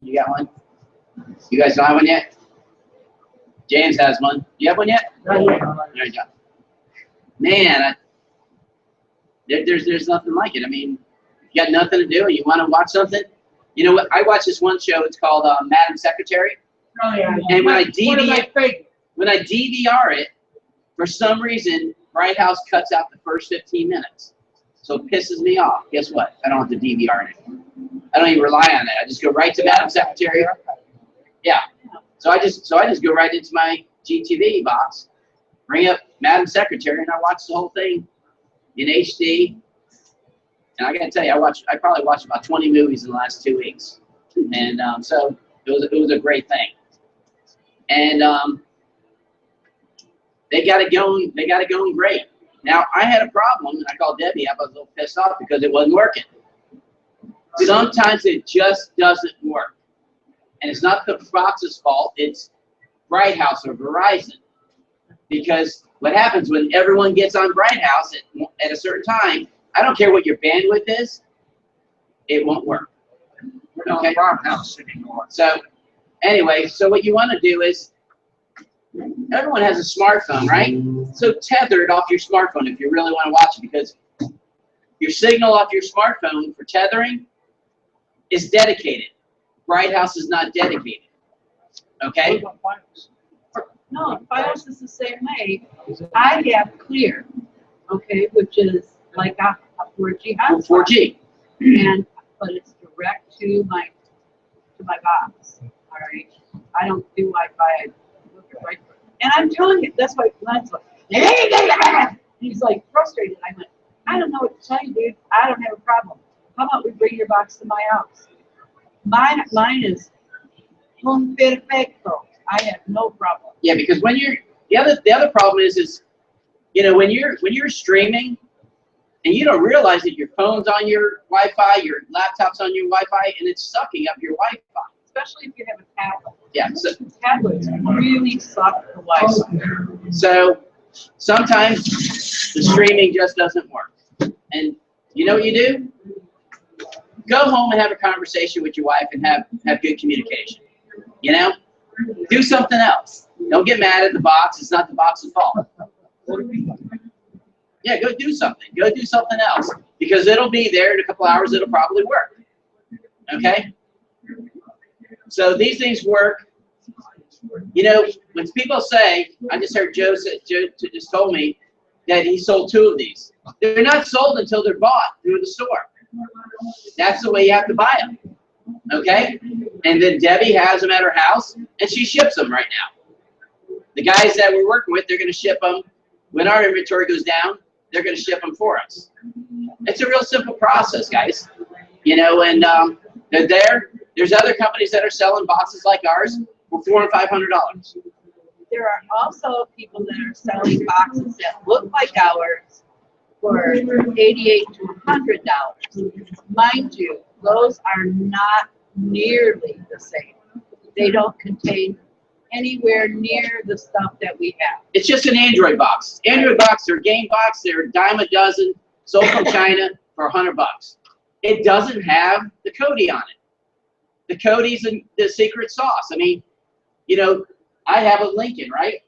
You got one? You guys don't have one yet? James has one. You have one yet? Not yet. There you go. Man, there's nothing like it. I mean, you got nothing to do and you want to watch something. You know what? I watch this one show. It's called Madam Secretary. Oh yeah. And when I One of my favorites. DVR it, for some reason, Bright House cuts out the first 15 minutes. So it pisses me off. Guess what? I don't have to DVR it anymore. I don't even rely on it. I just go right to Madam Secretary. Yeah. So I just go right into my GTV box, bring up Madam Secretary, and I watch the whole thing in HD. And I gotta tell you, I probably watched about 20 movies in the last 2 weeks, and so it was a great thing. And they got it going. They got it going great. Now I had a problem, and I called Debbie. I was a little pissed off because it wasn't working. Sometimes it just doesn't work, and it's not the Fox's fault. It's Bright House or Verizon, because what happens when everyone gets on Bright House at a certain time? I don't care what your bandwidth is, it won't work. Okay. So anyway, so what you want to do is, everyone has a smartphone, right? So tether it off your smartphone if you really want to watch it, because your signal off your smartphone for tethering is dedicated. Bright House is not dedicated. Okay? No, Fios is the same way. I have Clear, okay, which is like a 4G hotspot. 4G. But it's direct to my box. All right. I don't do Wi-Fi. Right. And I'm telling you, that's why Glenn's like, he's like frustrated. I went, I don't know what to tell you, dude. I don't have a problem. How about we bring your box to my house? Mine is un perfecto. I have no problem. Yeah, because when you're the other problem is you know, when you're streaming and you don't realize that your phone's on your Wi-Fi, your laptop's on your Wi-Fi, and it's sucking up your Wi-Fi. Especially if you have a tablet. Yeah. So tablets really suck the Wi-Fi. So sometimes the streaming just doesn't work. And you know what you do? Go home and have a conversation with your wife and have good communication. You know? Do something else. Don't get mad at the box. It's not the box's fault. Yeah, go do something. Go do something else. Because it'll be there in a couple hours. It'll probably work. Okay? So these things work. You know, when people say, I just heard Joe just told me that he sold 2 of these. They're not sold until they're bought through the store. That's the way you have to buy them. Okay? And then Debbie has them at her house, and she ships them right now. The guys that we're working with, they're going to ship them. When our inventory goes down, they're going to ship them for us. It's a real simple process, guys. You know, and they're there. There's other companies that are selling boxes like ours for $400 and $500. There are also people that are selling boxes that look like ours for $88 to $100. Mind you, those are not nearly the same. They don't contain anywhere near the stuff that we have. It's just an Android box. Android box, they're a game box. They're a dime a dozen, sold from China for $100. It doesn't have the Kodi on it. The Kodi's the secret sauce. I mean, you know, I have a Lincoln, right?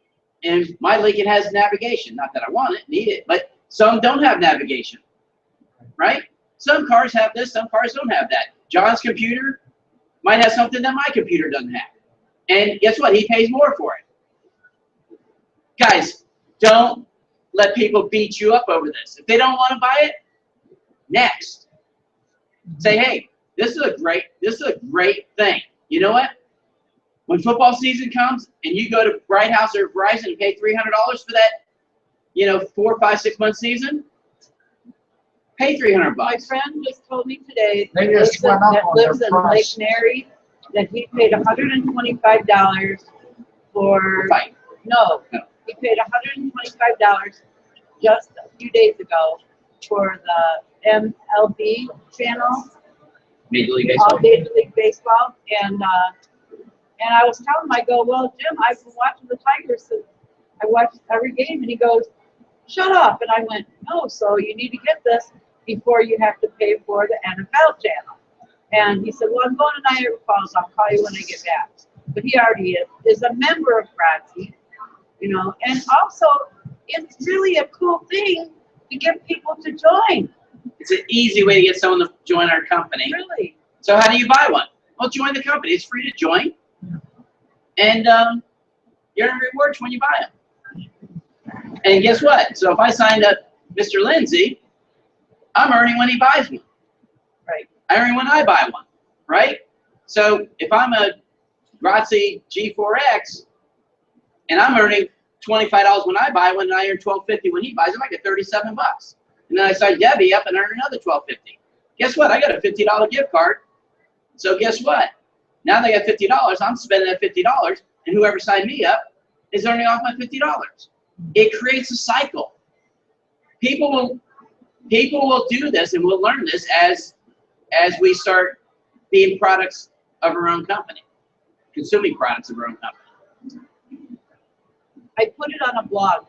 And my Lincoln has navigation. Not that I want it, need it, but some don't have navigation, right? Some cars have this, some cars don't have that. John's computer might have something that my computer doesn't have. And guess what? He pays more for it. Guys, don't let people beat you up over this. If they don't want to buy it, next. Say, hey, this is a great thing. You know what? When football season comes and you go to Bright House or Verizon and pay $300 for that, you know, 4, 5, 6 month season, pay $300. My friend just told me today that lives in Lake Mary that he paid $125 for. Fight. No, he paid $125 just a few days ago for the MLB channel. Major League Baseball. Major League Baseball, and I was telling him, I go, well, Jim, I've been watching the Tigers, and I watch every game, and he goes, shut up, and I went, no, so you need to get this before you have to pay for the NFL channel. And he said, well, I'm going to Niagara Falls. I'll call you when I get back. But he already is a member of Gratzi, you know. And also, it's really a cool thing to get people to join. It's an easy way to get someone to join our company. Really? So how do you buy one? Well, join the company. It's free to join. And you earn rewards when you buy them. And guess what? So if I signed up Mr. Lindsay, I'm earning when he buys one. Right. I earn when I buy one, right? So if I'm a Gratzi G4X and I'm earning $25 when I buy one and I earn $12.50 when he buys them, I get 37 bucks. And then I sign Debbie up and earn another $12.50. Guess what? I got a $50 gift card. So guess what? Now they got $50. I'm spending that $50, and whoever signed me up is earning off my $50. It creates a cycle. People will do this, and we'll learn this as we start being products of our own company, consuming products of our own company. I put it on a blog.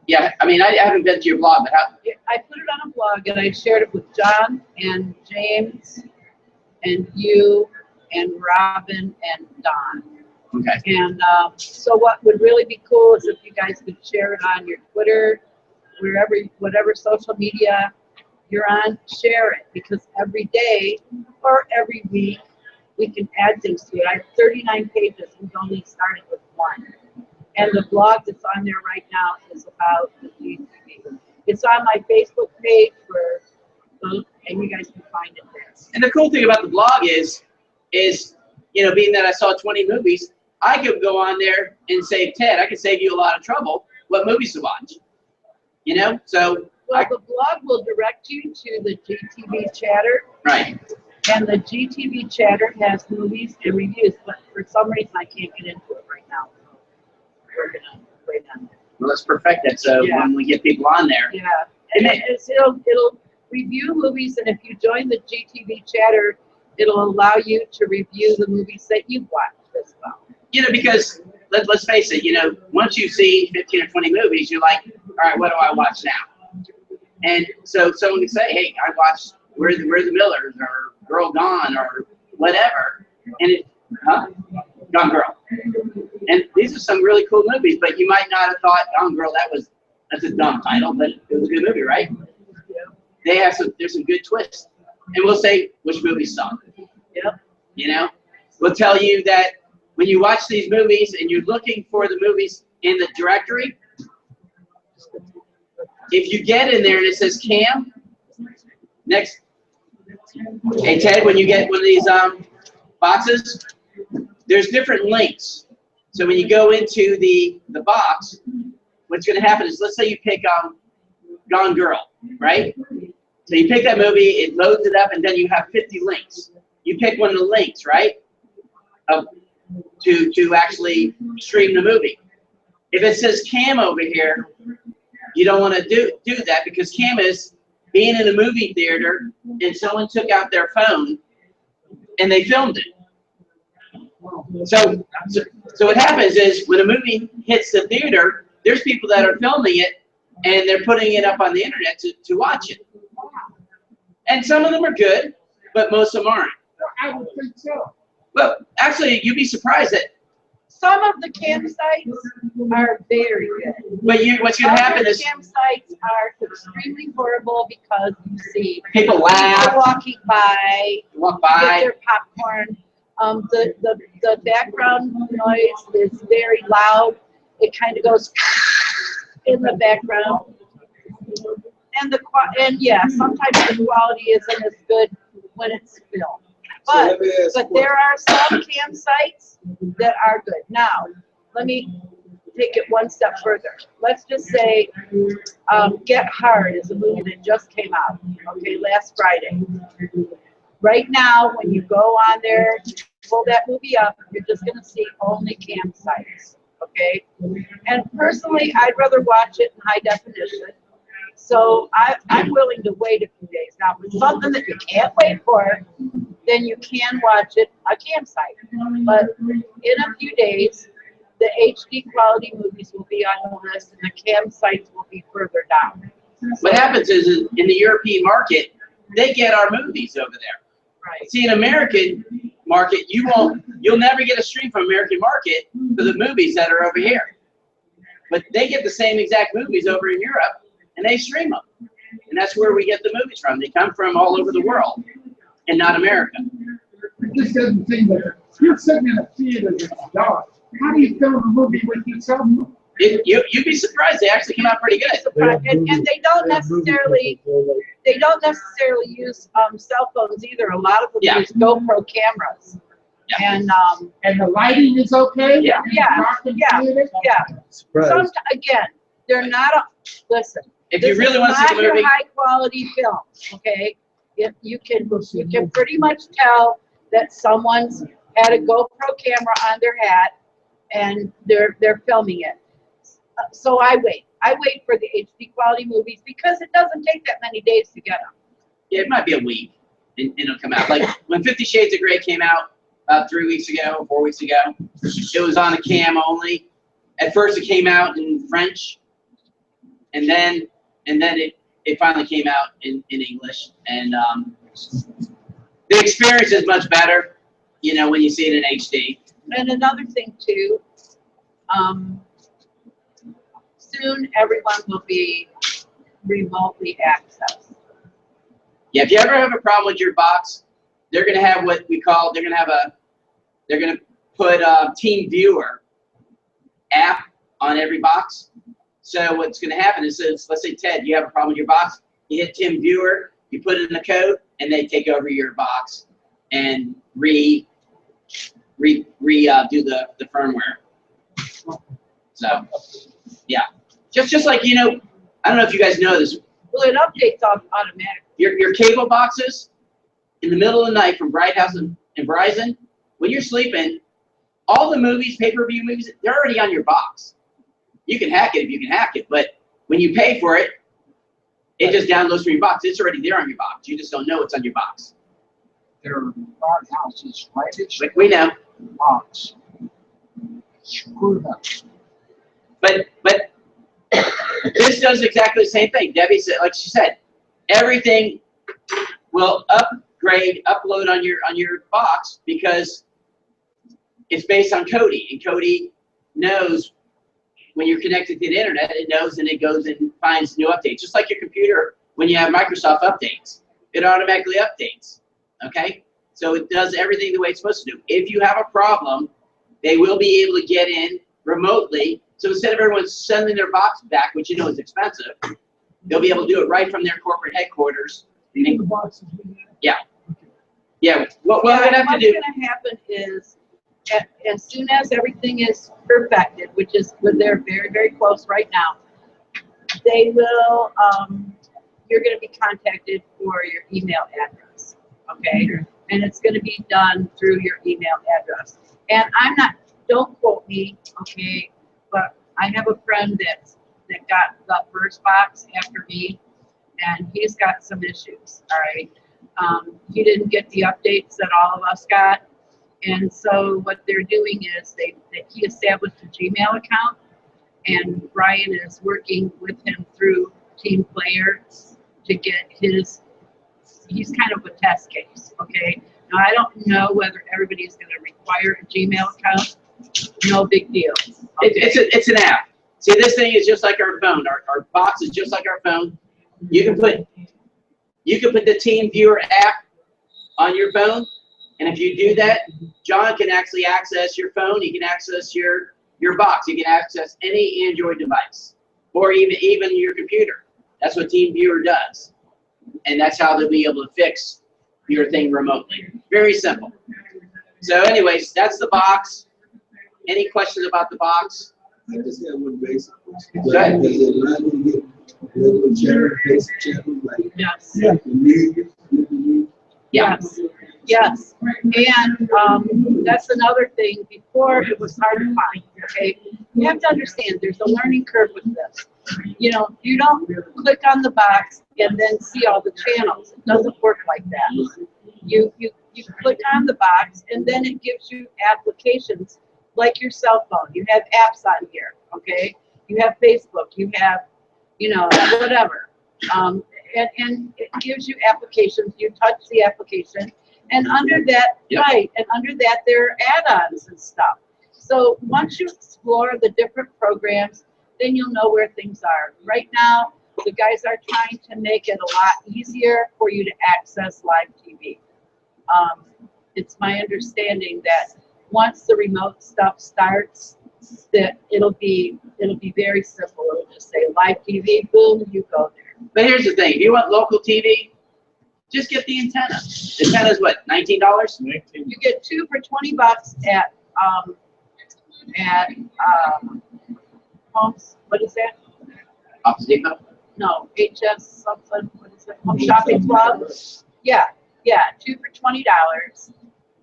Yeah, I mean, I haven't been to your blog, but how? I put it on a blog, and I shared it with John and James and you and Robin and Don. Okay. And so what would really be cool is if you guys could share it on your Twitter, wherever, whatever social media you're on, share it, because every day or every week we can add things to it. I have 39 pages. We've only started with one. And the blog that's on there right now is about the GTV. It's on my Facebook page and you guys can find it there. And the cool thing about the blog is, you know, being that I saw 20 movies, I could go on there and save Ted. I could save you a lot of trouble. What movies to watch? You know, so. Well, the blog will direct you to the GTV chatter. Right. And the GTV chatter has movies and reviews, but for some reason I can't get into it right now. So we're gonna wait on that. Well, let's perfect it. So Yeah. when we get people on there. Yeah. And it'll review movies, and if you join the GTV chatter, it'll allow you to review the movies that you've watched as well. You know, because let's face it, you know, once you see 15 or 20 movies, you're like, all right, what do I watch now? And so someone can say, hey, I watched Where's the Millers or Girl Gone or whatever, and Gone Girl. And these are some really cool movies, but you might not have thought Gone Girl, that's a dumb title, but it was a good movie, right? Yeah. There's some good twists. And we'll say which movies suck. Yep. You know? We'll tell you that when you watch these movies and you're looking for the movies in the directory, if you get in there and it says Cam, next. Hey Ted, when you get one of these boxes, there's different links. So when you go into the box, what's going to happen is, let's say you pick Gone Girl, right? So you pick that movie, it loads it up, and then you have 50 links. You pick one of the links, right, to actually stream the movie. If it says Cam over here, you don't want to do that, because Cam is being in a movie theater and someone took out their phone and they filmed it. So what happens is, when a movie hits the theater, there's people that are filming it and they're putting it up on the internet to watch it. And some of them are good, but most of them aren't. I would think so. Well, actually, you'd be surprised that. Some of the campsites are very good. But what's going to happen is Campsites are extremely horrible because you see people laugh, walking by, walk get by. their popcorn. The background noise is very loud. It kind of goes in the background. And yeah, sometimes the quality isn't as good when it's filmed. But there are some campsites that are good. Now, let me take it one step further. Let's just say Get Hard is a movie that just came out, okay, last Friday. Right now, when you go on there, pull that movie up, you're just going to see only campsites, okay? And personally, I'd rather watch it in high definition. So I'm willing to wait a few days. Now, if it's something that you can't wait for, then you can watch it a campsite. But in a few days, the HD quality movies will be on the list, and the campsites will be further down. What happens is, in the European market, they get our movies over there. Right. See, in American market, you'll never get a stream from American market for the movies that are over here. But they get the same exact movies over in Europe, and they stream them. And that's where we get the movies from. They come from all over the world, and not America. It just doesn't seem that you're sitting in a theater in a dark. How do you film a movie with yourself? You'd be surprised. They actually come out pretty good. And they don't necessarily use cell phones either. A lot of them use GoPro cameras. Yeah. And the lighting is okay? Yeah. Sometimes, again, they're not listen. If you really want to see the movie, high quality film, okay? If you can pretty much tell that someone's had a GoPro camera on their hat and they're filming it. So I wait for the HD quality movies because it doesn't take that many days to get them. yeah, it might be a week, and it'll come out. Like when 50 Shades of Grey came out about 3 weeks ago, 4 weeks ago, it was on a cam only. At first, it came out in French, and then it finally came out in English, and the experience is much better, you know, when you see it in HD. And another thing too, soon everyone will be remotely accessed. Yeah, if you ever have a problem with your box, they're going to have what we call, they're going to put a Team Viewer app on every box. So what's going to happen is, let's say, Ted, you have a problem with your box, you hit Team Viewer, you put in the code, and they take over your box and do the firmware. So, yeah. Just like, you know, I don't know if you guys know this. Well, it updates automatically. Your cable boxes in the middle of the night from Bright House and Verizon, when you're sleeping, all the movies, pay-per-view movies, they're already on your box. You can hack it if you can hack it, but when you pay for it, it just downloads from your box. It's already there on your box. You just don't know it's on your box. There are Bright Houses right at We know. box. Screwed up. But this does exactly the same thing. Debbie said, like she said, everything will upload on your box because it's based on Kodi, and Kodi knows when you're connected to the internet, it knows and it goes and finds new updates. Just like your computer, when you have Microsoft updates, it automatically updates. Okay? So it does everything the way it's supposed to do. If you have a problem, they will be able to get in remotely. So instead of everyone sending their box back, which you know is expensive, they'll be able to do it right from their corporate headquarters. The boxes we have. Yeah. Yeah. What we're going to have to do. What's going to happen is, as soon as everything is perfected, which is when they're very, very close right now, they will, you're going to be contacted for your email address, okay? And it's going to be done through your email address. And don't quote me, okay, but I have a friend that got the first box after me, and he's got some issues, all right? He didn't get the updates that all of us got. And so what they're doing is he established a Gmail account, and Brian is working with him through Team Player to get he's kind of a test case, okay? Now, I don't know whether everybody's going to require a Gmail account. No big deal. Okay. It's an app. See, this thing is just like our phone. Our box is just like our phone. You can put the Team Viewer app on your phone, and if you do that, John can actually access your phone. He can access your box. He can access any Android device, or even your computer. That's what Team Viewer does, and that's how they'll be able to fix your thing remotely. Very simple. So, anyways, that's the box. Any questions about the box? I just have one basic question. Go ahead. Does it allow you to get regular channel, basic channel, like Yes. Yeah. the music? Yes. Yes. And that's another thing. Before, it was hard to find, okay? You have to understand there's a learning curve with this. You know, you don't click on the box and then see all the channels. It doesn't work like that. You click on the box, and then it gives you applications like your cell phone. You have apps on here, okay? You have Facebook. You have, you know, whatever. And it gives you applications. You touch the application, And under that, Yep. right, and under that, there are add-ons and stuff. So once you explore the different programs, then you'll know where things are. Right now, the guys are trying to make it a lot easier for you to access live TV. It's my understanding that once the remote stuff starts, that it'll be very simple. It'll just say live TV, boom, you go there. But here's the thing: if you want local TV, just get the antenna. The antenna's what, $19? You get 2 for $20 at Homes. What is that? Office Depot. No, HS something. What is it? Home Shopping Club. Yeah, 2 for $20,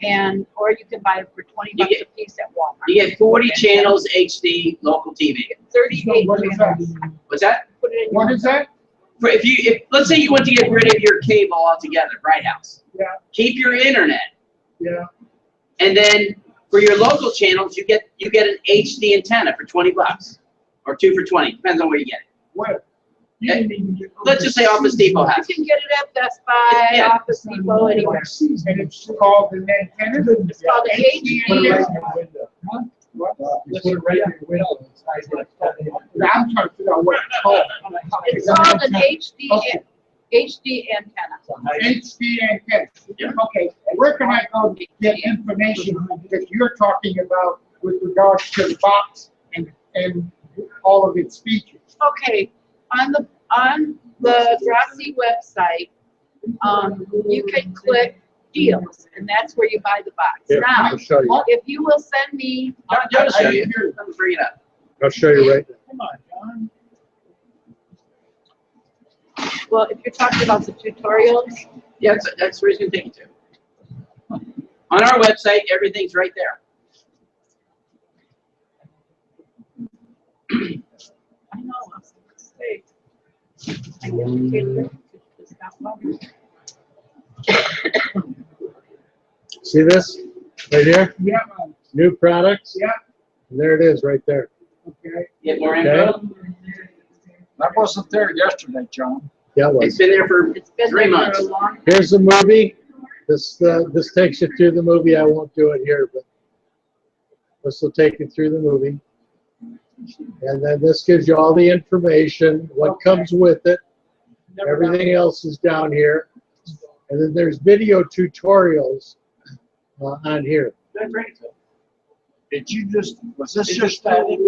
and or you can buy them for $20 a piece at Walmart. You get 40 channels HD local TV. 38 What is that? channels. What's that? Put it in What your is that? If let's say you want to get rid of your cable altogether, Bright House. Yeah. Keep your internet, Yeah. and then for your local channels, you get an HD antenna for $20, or 2 for 20, depends on where you get it. Where? Let's just say Office Depot You has it. can get it at Best Buy, Yeah. Office Depot, anywhere. And it's called an antenna? It's called an HD. Huh? What? Just put it right in your window. I'm trying to figure out what it's called. It's called an HD Okay. HD antenna. HD antenna. Yeah. Okay, where can I go to get information that you're talking about with regards to the box and all of its features? Okay, on the Gratzi website, you can click deals, and that's where you buy the box. Yeah, Now, I'll show you. if you will send me, Joe'll show you. Let me bring it up. I'll show you right now. Come on, John. well, if you're talking about the tutorials, Yeah, that's where he's going to take you to. On our website, everything's right there. I know, I was gonna say. I guess you can't look at this that long. See this right here? Yeah, New products. yeah, And there it is right there. okay. Get more Okay. info. That wasn't there yesterday, John. Yeah, it It's was. been there for It's been 3 there months. for a long. Here's the movie. This takes you through the movie. I won't do it here, but this will take you through the movie. And then this gives you all the information, what comes with it. Everything else is down here. And then there's video tutorials on here. Did you was this just static?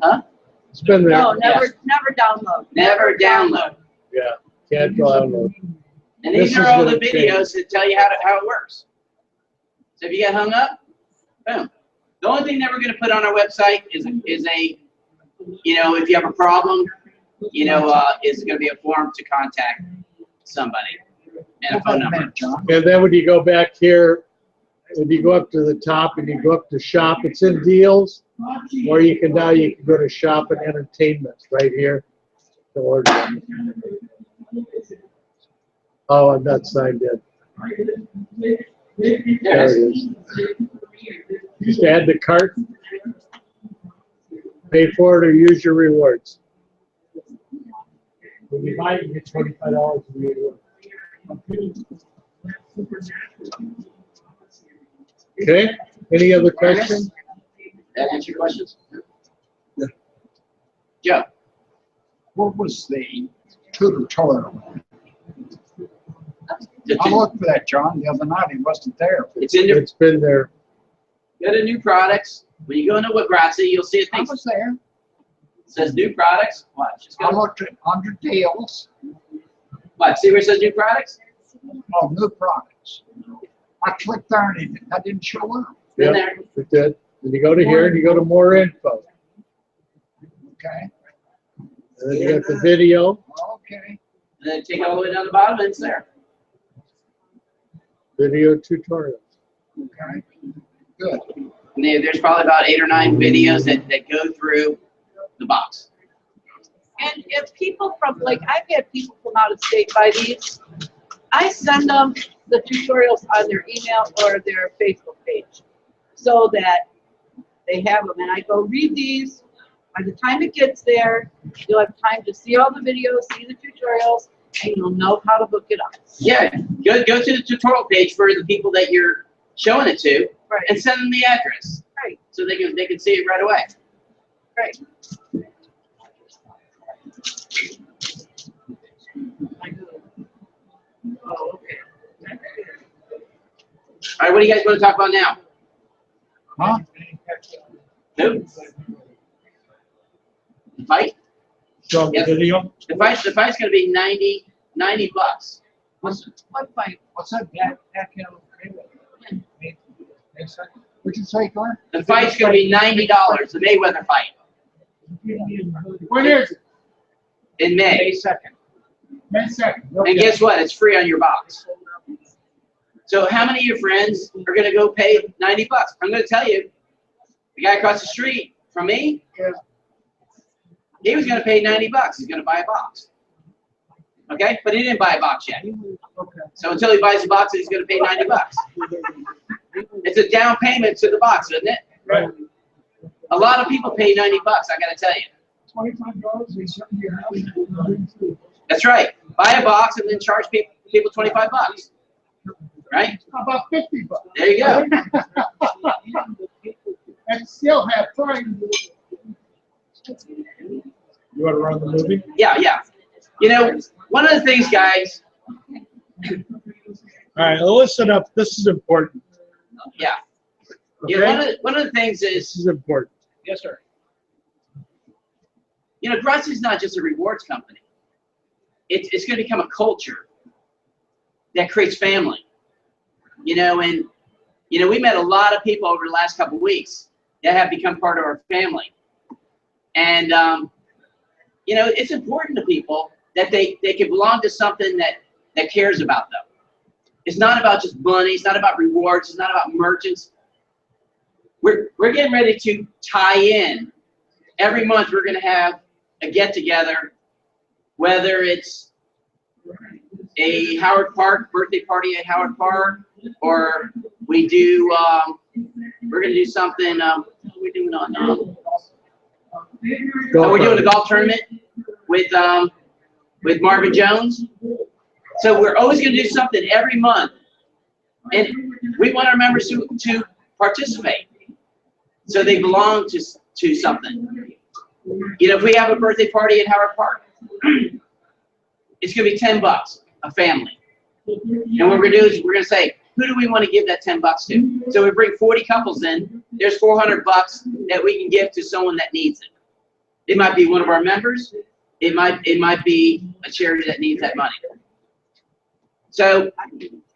Huh? It's been there. No, never download. Never download. Yeah, can't download. And This these are is all gonna the videos that tell you how it works. So if you get hung up, boom. The only thing that we're going to put on our website is a, you know, if you have a problem, you know, is going to be a form to contact somebody and a phone number. John. And then when you go back here, when you go up to the top and you go up to shop, it's in deals. Or you can go to shop and entertainment right here to order them. Oh, I'm not signed in. There it is. Just add the cart, pay for it, or use your rewards. When you buy it, you get $25 in rewards. Okay, any other questions? That answer your questions? Yeah. Joe, What was the tutorial? the I looked for that, John, the other night. He wasn't there. it's in there. It's been there. Go to new products. When you go into Gratzi, you'll see a I thing was there. that says new products. Watch. Just I go. looked at under deals. Watch. See where it says new products? Oh, new products. I clicked there and that didn't show up. In Yep, there. it did. Then you go to here and you go to more info. Okay. And then you got the video, Okay. And then take it all the way down the bottom and it's there. video tutorials. Okay. Good. And there's probably about 8 or 9 videos that go through the box. And if people from, like, I've had people from out of state buy these, I send them the tutorials on their email or their Facebook page so that they have them. And I go, read these. By the time it gets there, you'll have time to see all the videos, see the tutorials, and you'll know how to look it up. Yeah, go to the tutorial page for the people that you're showing it to, Right. and send them the address, Right. so they can see it right away. Right. Oh, okay. All right, what do you guys want to talk about now? Huh? Who? The fight? Show the Yes. video. The fight's going to be $90. What's What fight? that? What'd you say, Glenn? The fight's going to be $90. The Mayweather fight When is it? in May. May 2nd. May 2nd. And guess what? It's free on your box. So how many of your friends are going to go pay $90? I'm going to tell you, the guy across the street from me, Yeah. he was going to pay $90. He's going to buy a box. Okay? But he didn't buy a box yet. Okay. So until he buys a box, he's going to pay $90. It's a down payment to the box, isn't it? Right. A lot of people pay $90, I got to tell you. $25, they send you your house. That's right. Buy a box and then charge people $25. Right? How about $50? There you go. And still have price. You want to run the movie? Yeah, yeah. You know, one of the things, guys, All right, well, listen up. This is important. yeah. Okay? You know, one of the things This is, is important. yes, sir. You know, Grutz is not just a rewards company. It's going to become a culture that creates family. You know, and, you know, we met a lot of people over the last couple of weeks that have become part of our family. And, you know, it's important to people that they can belong to something that cares about them. It's not about just money. It's not about rewards. It's not about merchants. We're getting ready to tie in. Every month we're going to have a get-together, whether it's a Howard Park birthday party at Howard Park, or we do, we're going to do something, what are we doing on, we're doing a golf tournament with Marvin Jones. So we're always going to do something every month, and we want our members to participate, so they belong to something. You know, if we have a birthday party at Howard Park, it's going to be $10 a family, and what we're going to do is we're going to say, who do we want to give that $10 to? So we bring 40 couples in. There's $400 that we can give to someone that needs it. It might be one of our members. It might be a charity that needs that money. So,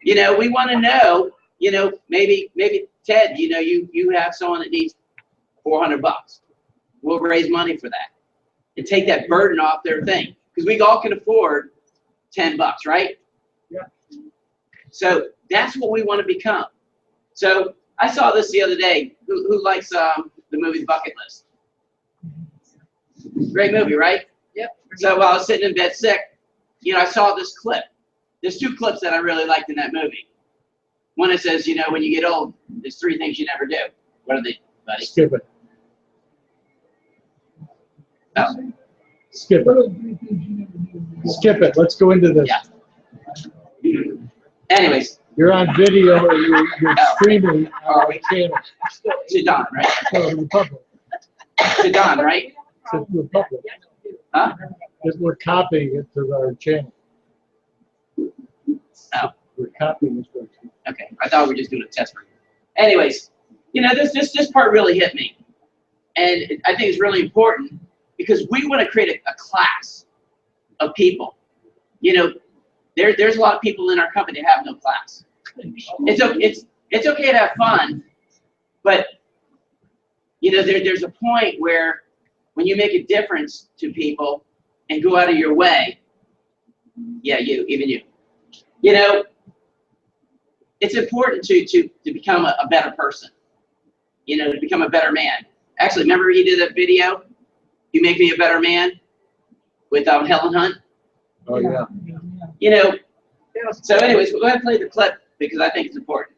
you know, we want to know, you know, maybe Ted, you know, you have someone that needs $400. We'll raise money for that and take that burden off their thing, because we all can afford $10, right? Yeah. So that's what we want to become. So I saw this the other day. Who likes the movie Bucket List? Great movie, right? Yep. So while I was sitting in bed sick, you know, I saw this clip. There's two clips that I really liked in that movie. One that says, you know, when you get old, there's 3 things you never do. What are they, buddy? Skip it. Oh, Skip it. Skip it. Let's go into this. yeah. Anyways, You're on video or you're streaming on Are our we? channel. to Don, right? To the public. To Don, right? To the public. Huh? Because we're copying it to our channel. Oh, We're copying it to our channel. okay. I thought we were just doing a test run. Anyways, you know, this part really hit me. And I think it's really important because we want to create a class of people. You know, there's a lot of people in our company that have no class. It's okay to have fun, but you know, there's a point where when you make a difference to people and go out of your way, yeah, even you know, it's important to become a better person, you know, to become a better man. Actually, remember he did a video, You Make Me a Better Man, with Helen Hunt? Oh, yeah. You know, so anyways, we'll go ahead and play the clip because I think it's important.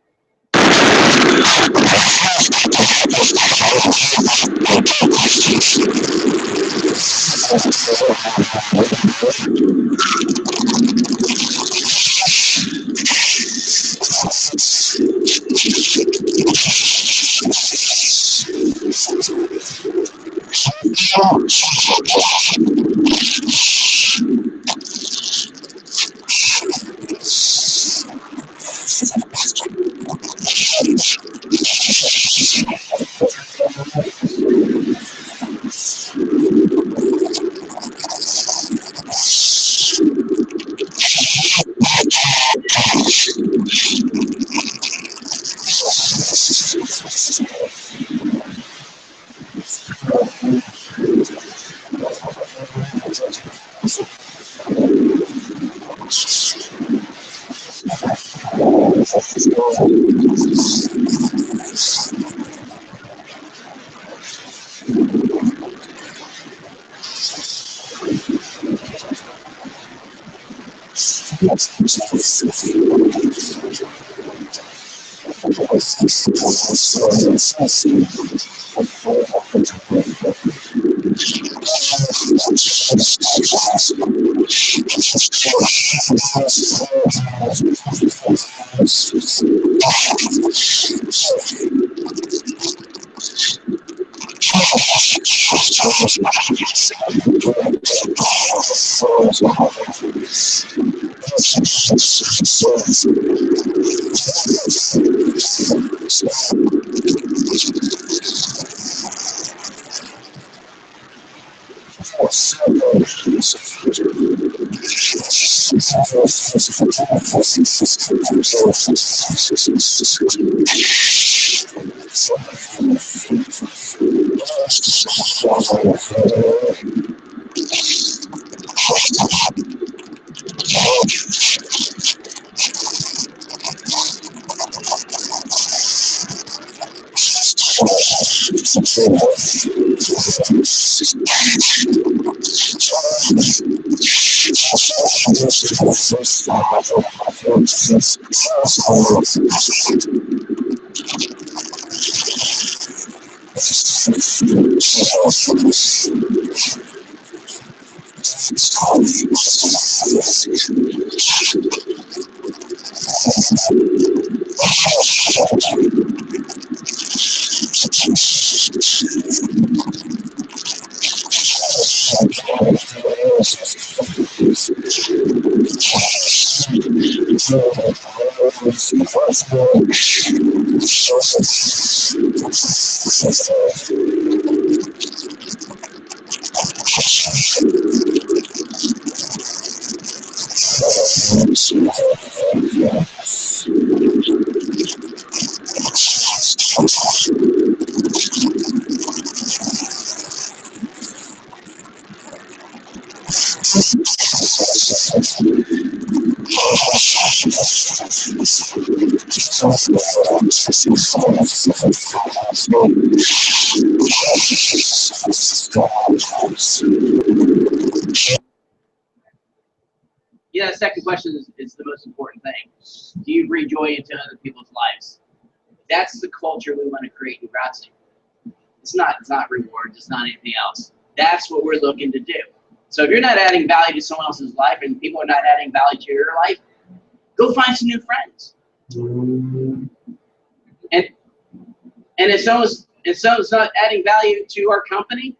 Yeah, the second question is the most important thing. Do you bring joy into other people's lives? That's the culture we want to create in Gratzi. It's not rewards. It's not anything else. That's what we're looking to do. So if you're not adding value to someone else's life and people are not adding value to your life, go find some new friends. And if someone's not adding value to our company,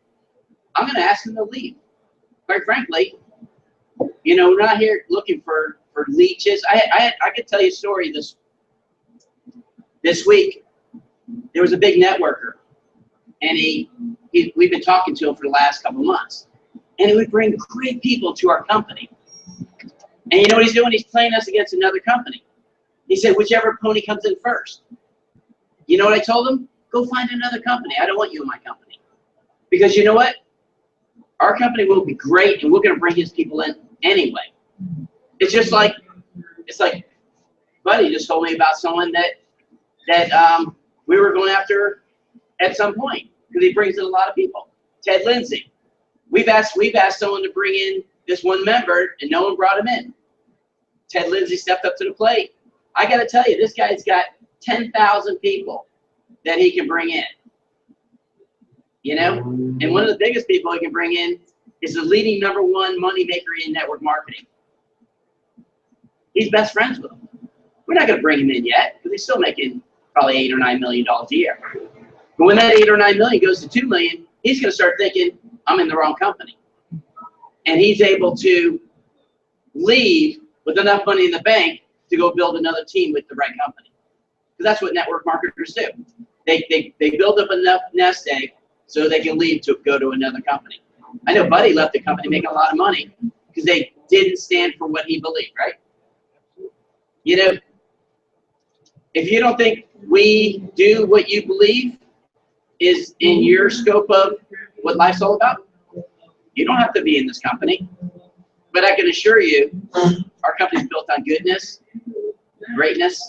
I'm going to ask them to leave. Quite frankly, you know, we're not here looking for leeches. I could tell you a story this week. There was a big networker, and we've been talking to him for the last couple of months, and he would bring great people to our company. And you know what he's doing? He's playing us against another company. He said, whichever pony comes in first. You know what I told him? Go find another company. I don't want you in my company. Because you know what? Our company will be great, and we're going to bring his people in anyway. It's just like, Buddy just told me about someone that we were going after at some point, because he brings in a lot of people. Ted Lindsay. We've asked someone to bring in this one member, and no one brought him in. Ted Lindsay stepped up to the plate. I got to tell you, this guy's got 10,000 people that he can bring in. You know? And one of the biggest people he can bring in is the leading #1 money maker in network marketing. He's best friends with him. We're not going to bring him in yet, because he's still making probably $8 or $9 million a year. But when that $8 or $9 million goes to $2 million, he's going to start thinking, I'm in the wrong company. And he's able to leave with enough money in the bank to go build another team with the right company. Because that's what network marketers do. They build up enough nest egg so they can leave to go to another company. I know Buddy left the company making a lot of money because they didn't stand for what he believed, right? You know, if you don't think we do what you believe is in your scope of what life's all about, you don't have to be in this company. But I can assure you, our company's built on goodness, greatness,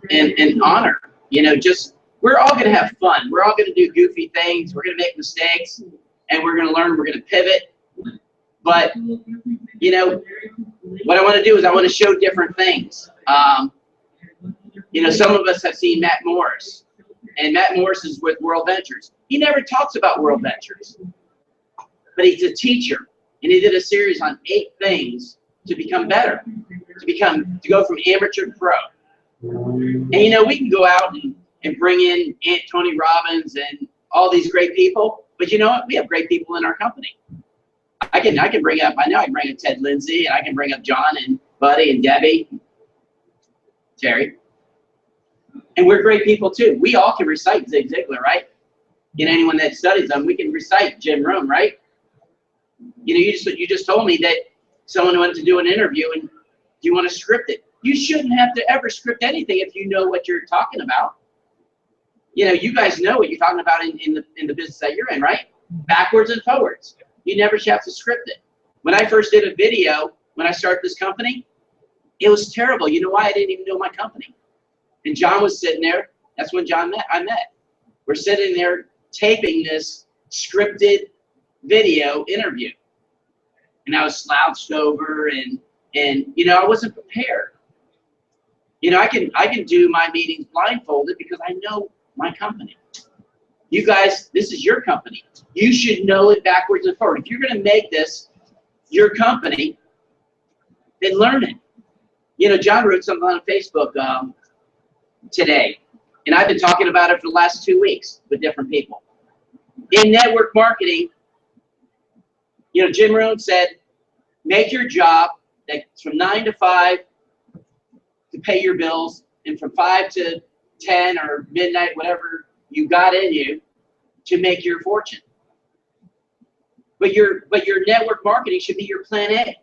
and honor. You know, just, we're all going to have fun. We're all going to do goofy things. We're going to make mistakes, and we're going to learn. We're going to pivot. But, you know, what I want to do is I want to show different things. You know, some of us have seen Matt Morris, and Matt Morris is with World Ventures. He never talks about World Ventures, but he's a teacher, and he did a series on 8 things to become better, to go from amateur to pro. And, you know, we can go out and bring in Aunt Tony Robbins and all these great people, but you know what? We have great people in our company. I can bring up, I know I can bring up Ted Lindsay, and I can bring up John and Buddy and Debbie, Terry. And we're great people too. We all can recite Zig Ziglar, right? You know, anyone that studies them, we can recite Jim Rohn, right? You know, you just told me that someone went to do an interview and do you want to script it? You shouldn't have to ever script anything if you know what you're talking about. You know, you guys know what you're talking about in the business that you're in, right? Backwards and forwards. You never should have to script it. When I first did a video, when I started this company, it was terrible. You know why? I didn't even know my company. And John was sitting there. That's when I met. We're sitting there taping this scripted video interview. And I was slouched over and you know, I wasn't prepared. You know, I can do my meetings blindfolded because I know my company. You guys, this is your company. You should know it backwards and forward. If you're going to make this your company, then learn it. You know, John wrote something on Facebook today, and I've been talking about it for the last 2 weeks with different people. In network marketing, you know, Jim Rohn said, make your job that's from 9 to 5 to pay your bills, and from 5 to 10 or midnight, whatever you got in you, to make your fortune. But your network marketing should be your plan A.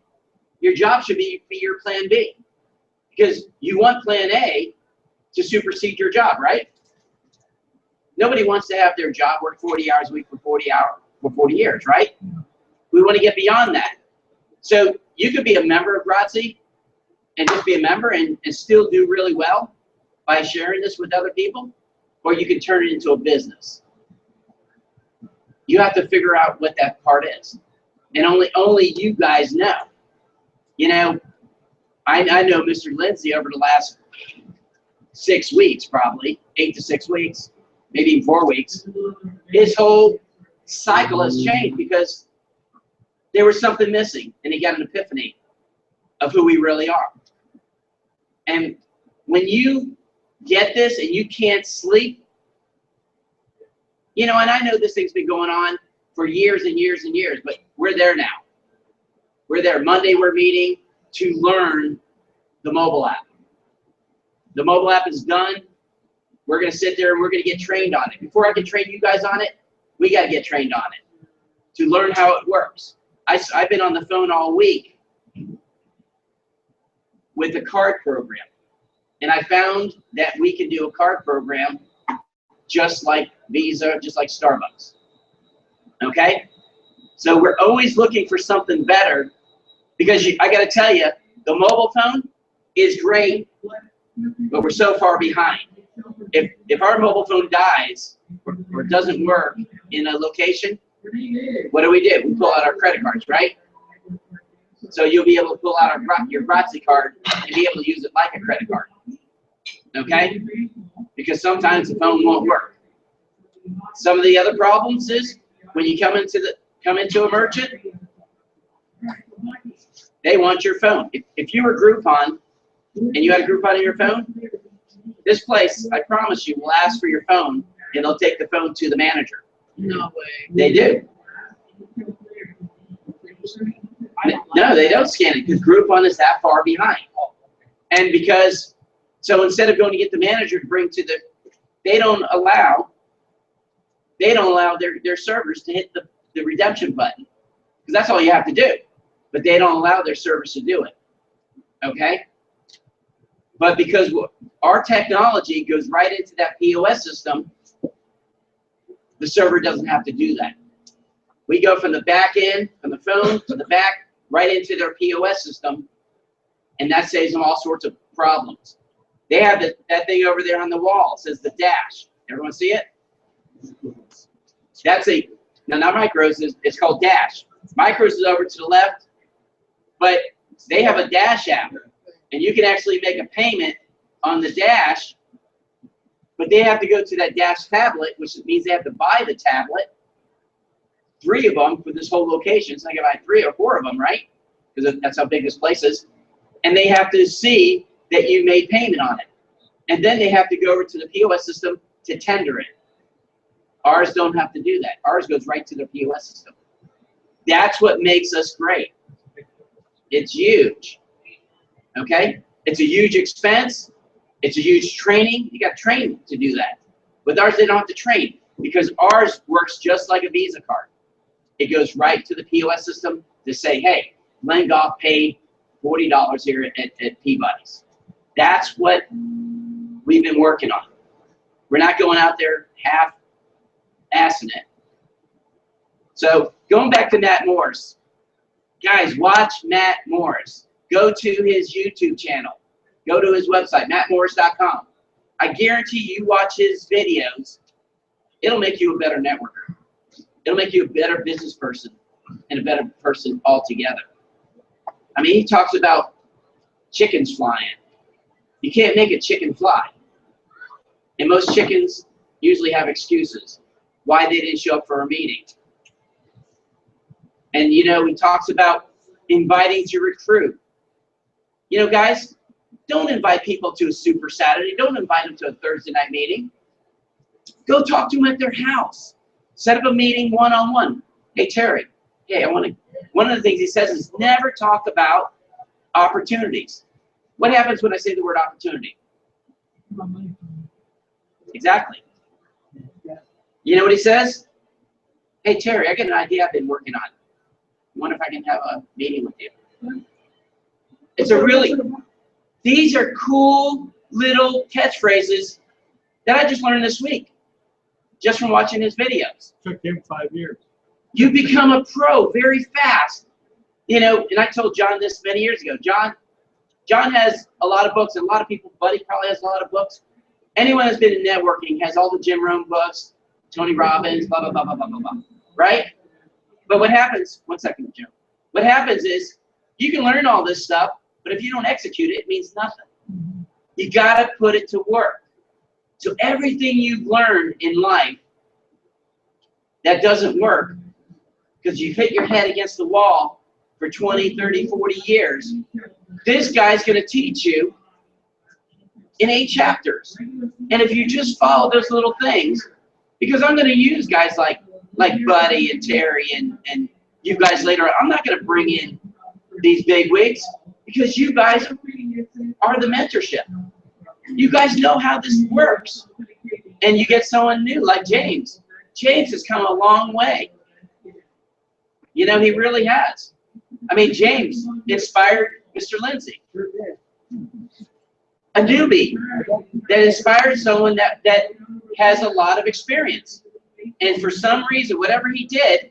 Your job should be your plan B. Because you want plan A to supersede your job, right? Nobody wants to have their job work 40 hours a week for 40 years, right? We want to get beyond that. So you could be a member of Gratzi and just be a member and still do really well by sharing this with other people, or you can turn it into a business. You have to figure out what that part is. And only you guys know. You know, I know Mr. Lindsay over the last 6 weeks, probably 8 to 6 weeks, maybe even 4 weeks. His whole cycle has changed because there was something missing, and he got an epiphany of who we really are. And when you get this and you can't sleep, you know, and I know this thing's been going on for years and years and years, but we're there now. We're there. Monday we're meeting to learn the mobile app. The mobile app is done. We're going to sit there and we're going to get trained on it. Before I can train you guys on it, we got to get trained on it to learn how it works. I've been on the phone all week with the card program. And I found that we can do a card program just like Visa, just like Starbucks. Okay? So we're always looking for something better because I got to tell you, the mobile phone is great, but we're so far behind. If our mobile phone dies or doesn't work in a location, what do? We pull out our credit cards, right? So you'll be able to pull out your Gratzi card and be able to use it like a credit card. Okay? Because sometimes the phone won't work. Some of the other problems is when you come into a merchant, they want your phone. If you were Groupon and you had a Groupon in your phone, this place, I promise you, will ask for your phone and they'll take the phone to the manager. No way. They do. I don't like No, they that. don't scan it because Groupon is that far behind. And because, so instead of going to get the manager to bring to the, they don't allow their servers to hit the redemption button. Because that's all you have to do. But they don't allow their servers to do it. Okay? But because our technology goes right into that POS system, the server doesn't have to do that. We go from the back end, from the phone to the back, right into their POS system, and that saves them all sorts of problems. They have that thing over there on the wall. It says the dash. Everyone see it? That's now not Micros, it's called Dash. Micros is over to the left, but they have a Dash app, and you can actually make a payment on the Dash, but they have to go to that Dash tablet, which means they have to buy the tablet, 3 of them for this whole location. So I can buy 3 or 4 of them, right? Because that's how big this place is. And they have to see that you made payment on it. And then they have to go over to the POS system to tender it. Ours don't have to do that. Ours goes right to their POS system. That's what makes us great. It's huge. Okay? It's a huge expense. It's a huge training. You got to train to do that. With ours, they don't have to train because ours works just like a Visa card. It goes right to the POS system to say, hey, Len Goff paid $40 here at Peabody's. That's what we've been working on. We're not going out there half-assing it. So going back to Matt Morris. Guys, watch Matt Morris. Go to his YouTube channel. Go to his website, mattmorris.com. I guarantee you watch his videos, it'll make you a better networker. It'll make you a better business person and a better person altogether. I mean, he talks about chickens flying. You can't make a chicken fly. And most chickens usually have excuses why they didn't show up for a meeting. And, you know, he talks about inviting to recruit. You know, guys, don't invite people to a Super Saturday. Don't invite them to a Thursday night meeting. Go talk to them at their house. Set up a meeting one-on-one. Hey, Terry, hey, one of the things he says is never talk about opportunities. What happens when I say the word opportunity? Exactly. You know what he says? Hey, Terry, I got an idea I've been working on. I wonder if I can have a meeting with you. It's a really, these are cool little catchphrases that I just learned this week, just from watching his videos. Took him 5 years. You become a pro very fast. You know, and I told John this many years ago. John has a lot of books, and a lot of people, Buddy probably has a lot of books. Anyone that's been in networking has all the Jim Rohn books, Tony Robbins, blah, blah, blah, blah, blah, blah, blah, right? But what happens, one second, Joe. What happens is you can learn all this stuff, but if you don't execute it, it means nothing. You got to put it to work. So everything you've learned in life that doesn't work because you've hit your head against the wall for 20, 30, 40 years, this guy's going to teach you in 8 chapters. And if you just follow those little things, because I'm going to use guys like Buddy and Terry and you guys later on. I'm not going to bring in these big wigs because you guys are the mentorship. You guys know how this works. And you get someone new like James. James has come a long way. You know, he really has. I mean, James inspired Mr. Lindsay. A newbie that inspired someone that has a lot of experience. And for some reason, whatever he did,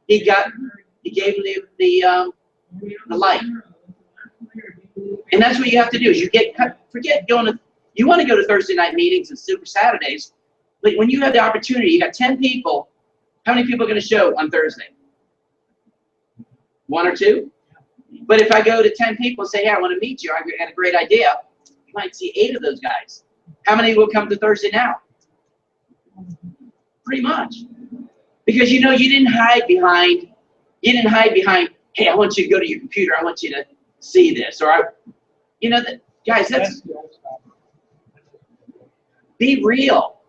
he gave him the light. And that's what you have to do is forget going to, you want to go to Thursday night meetings and Super Saturdays, but when you have the opportunity, you got 10 people, how many people are going to show on Thursday? 1 or 2? But if I go to 10 people and say, hey, I want to meet you, I got a great idea, you might see 8 of those guys. How many will come to Thursday now? Pretty much. Because you know you didn't hide behind, hey, I want you to go to your computer, I want you to see this. Or guys, that's be real.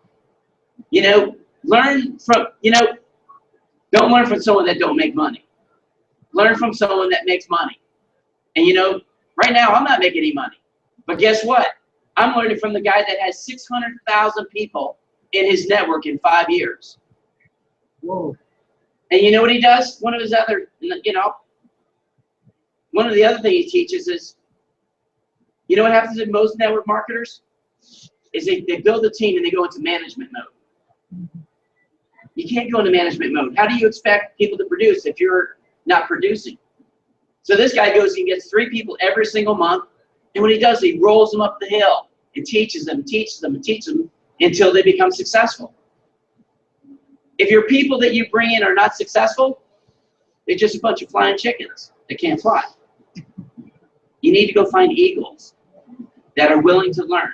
You know, learn from, don't learn from someone that don't make money. Learn from someone that makes money. And you know, right now I'm not making any money. But guess what? I'm learning from the guy that has 600,000 people in his network in 5 years. Whoa. And you know what he does? One of his other, you know, one of the other things he teaches is, you know what happens in most network marketers? Is they build a team and they go into management mode. You can't go into management mode. How do you expect people to produce if you're not producing? So this guy goes and gets 3 people every single month, and what he does, he rolls them up the hill and teaches them, teaches them, and teaches them until they become successful. If your people that you bring in are not successful, they're just a bunch of flying chickens that can't fly. You need to go find eagles that are willing to learn.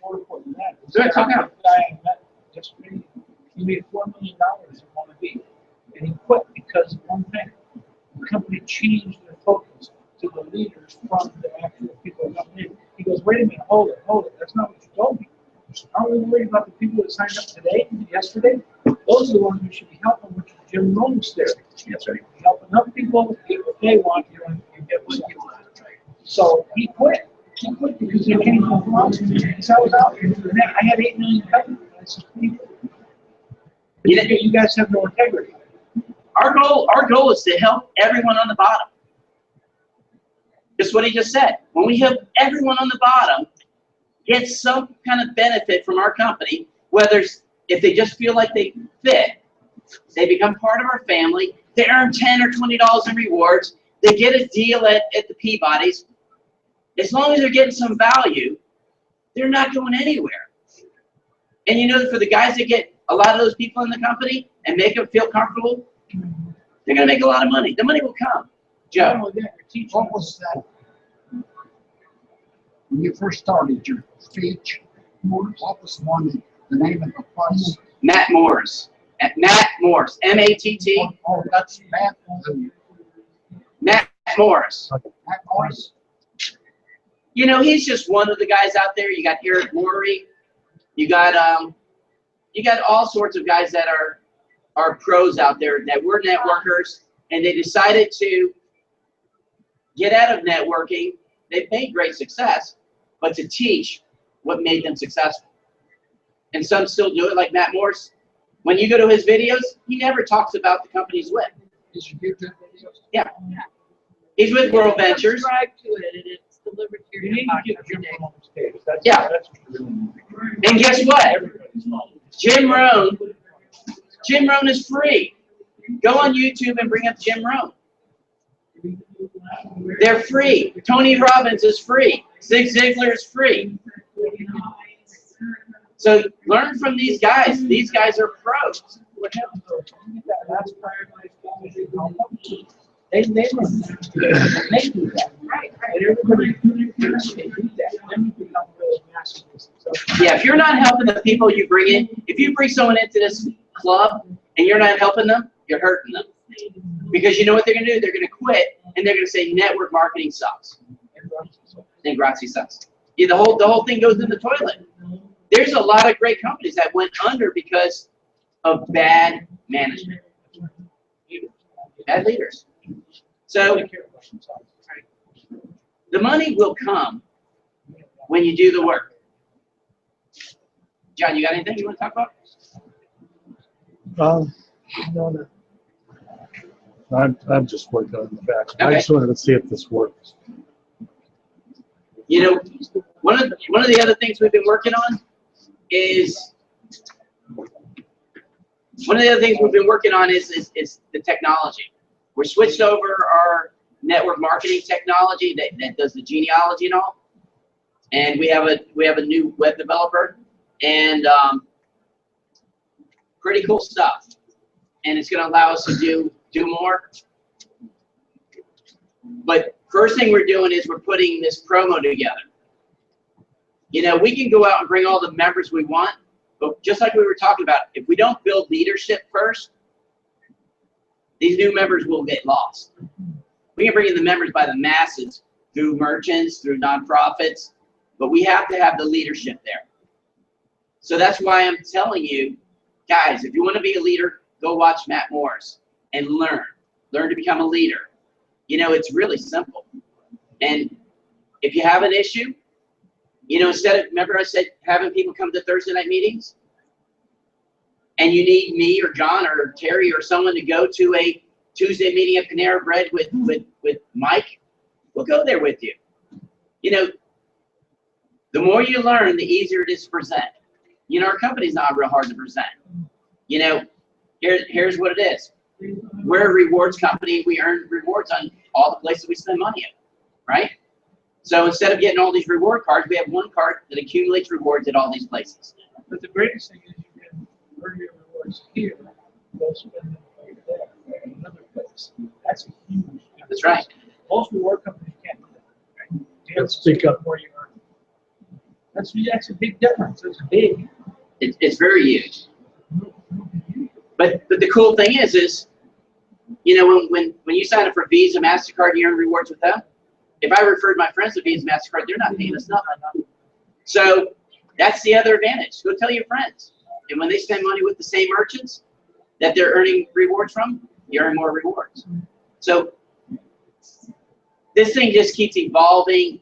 More important than that. Go ahead, talk now. The guy I met yesterday, he made $4 million in 1 week, and he quit because of one thing. The company changed their focus to the leaders from the actual people coming in. He goes, wait a minute, hold it. That's not what you told me. Aren't we worried about the people that signed up today, yesterday? Those are the ones we should be helping, which is Jim Rome's theory. That's right. Helping other people get what they want and get what you want. So he quit. He quit because he came from philosophy. So I was out here. I had 8 million customers. I said, you guys have no integrity. Our goal is to help everyone on the bottom. Just what he just said. When we help everyone on the bottom get some kind of benefit from our company, whether if they just feel like they fit, they become part of our family, they earn $10 or $20 in rewards, they get a deal at the Peabody's. As long as they're getting some value, they're not going anywhere. And you know, for the guys that get a lot of those people in the company and make them feel comfortable, they're going to make a lot of money. The money will come. Joe. What was that? When you first started your speech, what was the name of the place? Matt Morris. Matt Morris. M-A-T-T. Oh, that's Matt. Matt Morris. Matt Morris. You know, he's just one of the guys out there. You got Eric Worre. You got all sorts of guys that are pros out there that were networkers, and they decided to get out of networking. They've made great success, but to teach what made them successful. And some still do it, like Matt Morris. When you go to his videos, he never talks about the company he's with. Is your YouTube videos? Yeah. He's with World Ventures. Subscribe to it, and it's delivered to your You need inbox to get every Jim day. on stage. That's, Yeah. That's what you really need. And guess what? Everybody's following. Jim Rohn is free. Go on YouTube and bring up Jim Rohn. They're free. Tony Robbins is free. Zig Ziglar is free. So learn from these guys. These guys are pros. What happens though, when you get that last paradise, they do that. Right. And everybody, they do that. Then you become really massive. So, Yeah, if you're not helping the people you bring in, if you bring someone into this club and you're not helping them, you're hurting them. Because you know what they're going to do? They're going to quit and they're going to say network marketing sucks. And Grazzi sucks. Yeah, the whole thing goes in the toilet. There's a lot of great companies that went under because of bad management. Bad leaders. So the money will come when you do the work. John, you got anything you want to talk about? No. I'm just working on the back. I Okay. just wanted to see if this works. You know, one of the other things we've been working on is the technology. We're switched over our network marketing technology that does the genealogy and all, and we have a new web developer, and pretty cool stuff. And it's going to allow us to do more. But first thing we're doing is we're putting this promo together. You know, we can go out and bring all the members we want, but just like we were talking about, if we don't build leadership first, these new members will get lost. We can bring in the members by the masses through merchants, through nonprofits, but we have to have the leadership there. So that's why I'm telling you, guys, if you want to be a leader, go watch Matt Morris. and learn. Learn to become a leader. You know, it's really simple. And if you have an issue, you know, instead of, remember I said having people come to Thursday night meetings? And you need me or John or Terry or someone to go to a Tuesday meeting at Panera Bread with Mike, we'll go there with you. You know, the more you learn, the easier it is to present. You know, our company's not real hard to present. You know, here's what it is. We're a rewards company. We earn rewards on all the places we spend money at, right? So instead of getting all these reward cards, we have one card that accumulates rewards at all these places. But the greatest thing is you can earn your rewards here, go spend them right there in another place. That's a huge difference. That's right. Most reward companies can't do that. Right? Let's speak up. Where you earn. That's a big difference. It's big. It's very huge. But the cool thing is, you know, when you sign up for Visa, MasterCard, you earn rewards with them. If I referred my friends to Visa, MasterCard, they're not paying us nothing. So that's the other advantage. Go tell your friends. And when they spend money with the same merchants that they're earning rewards from, you earn more rewards. So this thing just keeps evolving.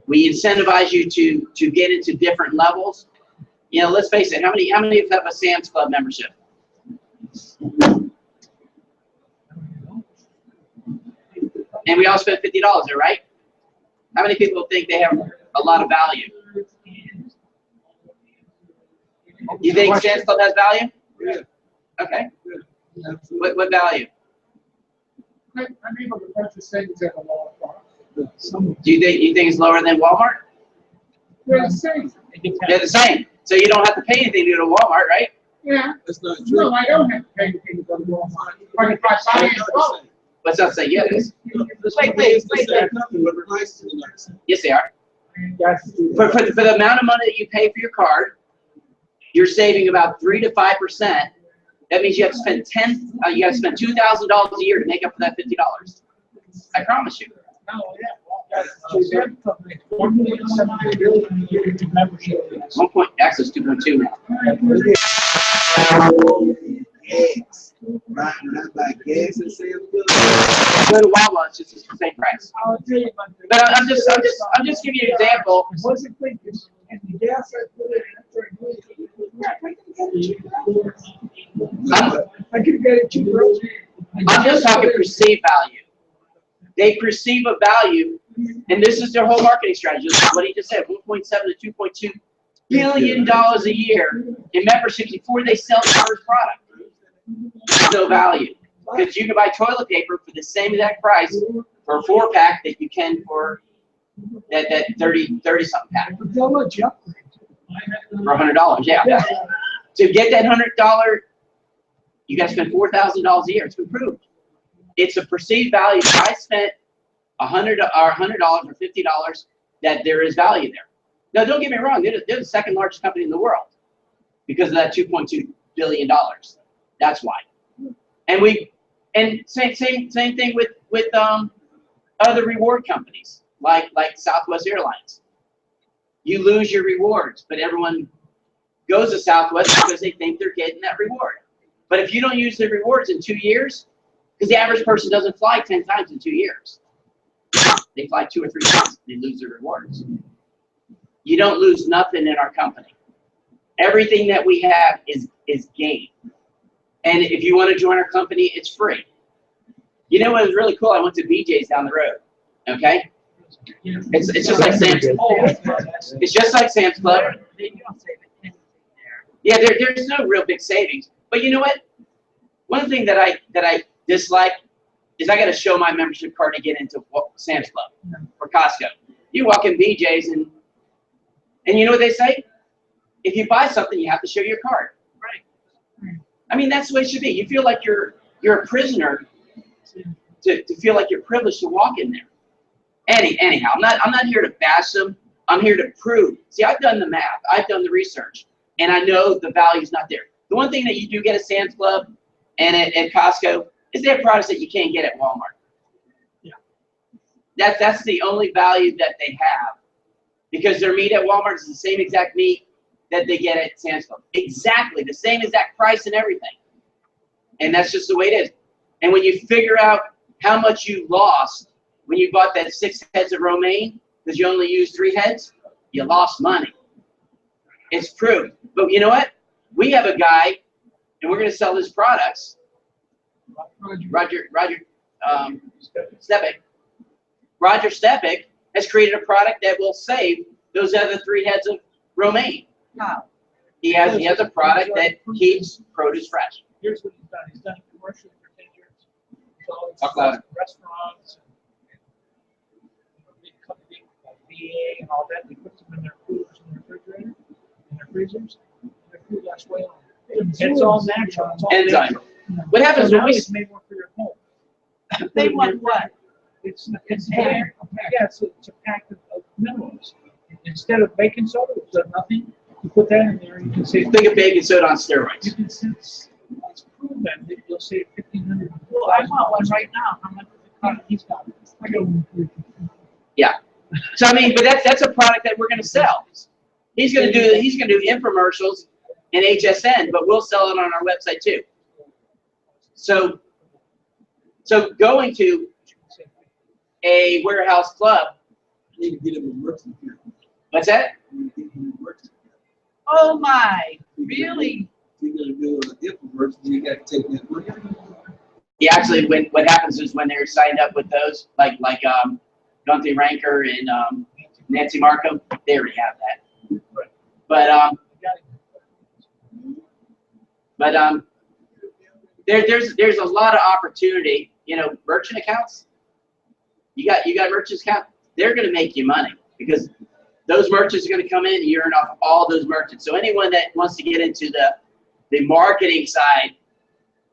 We incentivize you to get into different levels. You know, let's face it, how many of you have a Sam's Club membership? And we all spend $50 there, right? How many people think they have a lot of value? You think Sam's Club has value? Yeah. Okay. What value? I'm able to purchase things at a lower cost. Do you think it's lower than Walmart? They're the same. They're the same. So you don't have to pay anything to go to Walmart, right? Yeah. That's not true. No, I don't have to pay anything to go to Walmart. But if I buy it, oh, What's that say? Yeah, it is. Wait. The prices are not the same. Yes, they are. that's For the amount of money that you pay for your card, you're saving about 3 to 5%. That means you have to spend you have to spend $2,000 a year to make up for that $50. I promise you. Oh, yeah. Well, that's Sam's company. 1.7 billion a year in membership fees. 1 point access 2.2 now. Gas. Right, when I buy gas and Sam's Club. Go to Wawa, it's just the same price. I'll tell you about the. But I'm just giving you an example. What's it think? And the gas I put in, I could get it cheaper. I'm just talking perceived value. They perceive a value, and this is their whole marketing strategy. This is what he just said, 1.7 to 2.2 billion dollars a year in memberships before they sell the first product. There's no value. Because you can buy toilet paper for the same exact price for a 4-pack that you can for that 30-something pack. But they'll let you upgrade. For $100, yeah. To get that $100, you got to spend $4,000 a year. It's been proved. It's a perceived value. If I spent $100 or $50, that there is value there. Now, don't get me wrong. They're the second largest company in the world because of that $2.2 billion. That's why. And same thing with other reward companies like Southwest Airlines. You lose your rewards, but everyone goes to Southwest because they think they're getting that reward. But if you don't use the rewards in 2 years, because the average person doesn't fly 10 times in 2 years. They fly 2 or 3 times, they lose their rewards. You don't lose nothing in our company. Everything that we have is gain. And if you want to join our company, it's free. You know what was really cool? I went to BJ's down the road. Okay? It's just like Sam's Club. It's just like Sam's Club. Yeah, there's no real big savings. But you know what? One thing that I dislike is I got to show my membership card to get into Sam's Club or Costco. You walk in BJ's and you know what they say? If you buy something, you have to show your card. Right. I mean, that's the way it should be. You feel like you're a prisoner to feel like you're privileged to walk in there. Anyhow, I'm not here to bash them. I'm here to prove. See, I've done the math. I've done the research, and I know the value's not there. The one thing that you do get at Sam's Club and at Costco is they have products that you can't get at Walmart. Yeah. That's the only value that they have, because their meat at Walmart is the same exact meat that they get at Sam's Club. Exactly the same exact price and everything. And that's just the way it is. And when you figure out how much you lost when you bought that 6 heads of romaine, because you only used 3 heads, you lost money. It's proved. But you know what? We have a guy, and we're going to sell his products. Roger Stepic. Roger Stepic has created a product that will save those other 3 heads of romaine. How? He has a product that keeps produce fresh. Here's what he's done. He's done a commercial for 10 years. So it's Talk about it. restaurants and big companies like VA and all that. He puts them in their coolers in their refrigerator, in their freezers. And their food lasts way longer. It's all natural. It's all Enzyme. natural. What happens So when now we it's made more for your home. They want what? It's pack. Yeah, it's a pack of minerals. Instead of baking soda, which does nothing, you put that in there and you can save. think of baking soda on steroids. You can save. It's proven that you'll save $1,500. Well, I want one right now. How much does it cost? He's got it. Yeah. So I mean, but that's a product that we're going to sell. He's going to do infomercials and HSN, but we'll sell it on our website too. So going to a warehouse club. You need to get him a merchant here. What's that? You need to get him a merchant. Oh my, really? You're gonna do an infomercial, you gotta take that money. Yeah, actually, what happens is when they're signed up with those, like Gunther Ranker and Nancy Markham, they already have that. But there's a lot of opportunity. You know, merchant accounts. You got merchants account. They're going to make you money because those merchants are going to come in and you earn off all those merchants. So anyone that wants to get into the marketing side,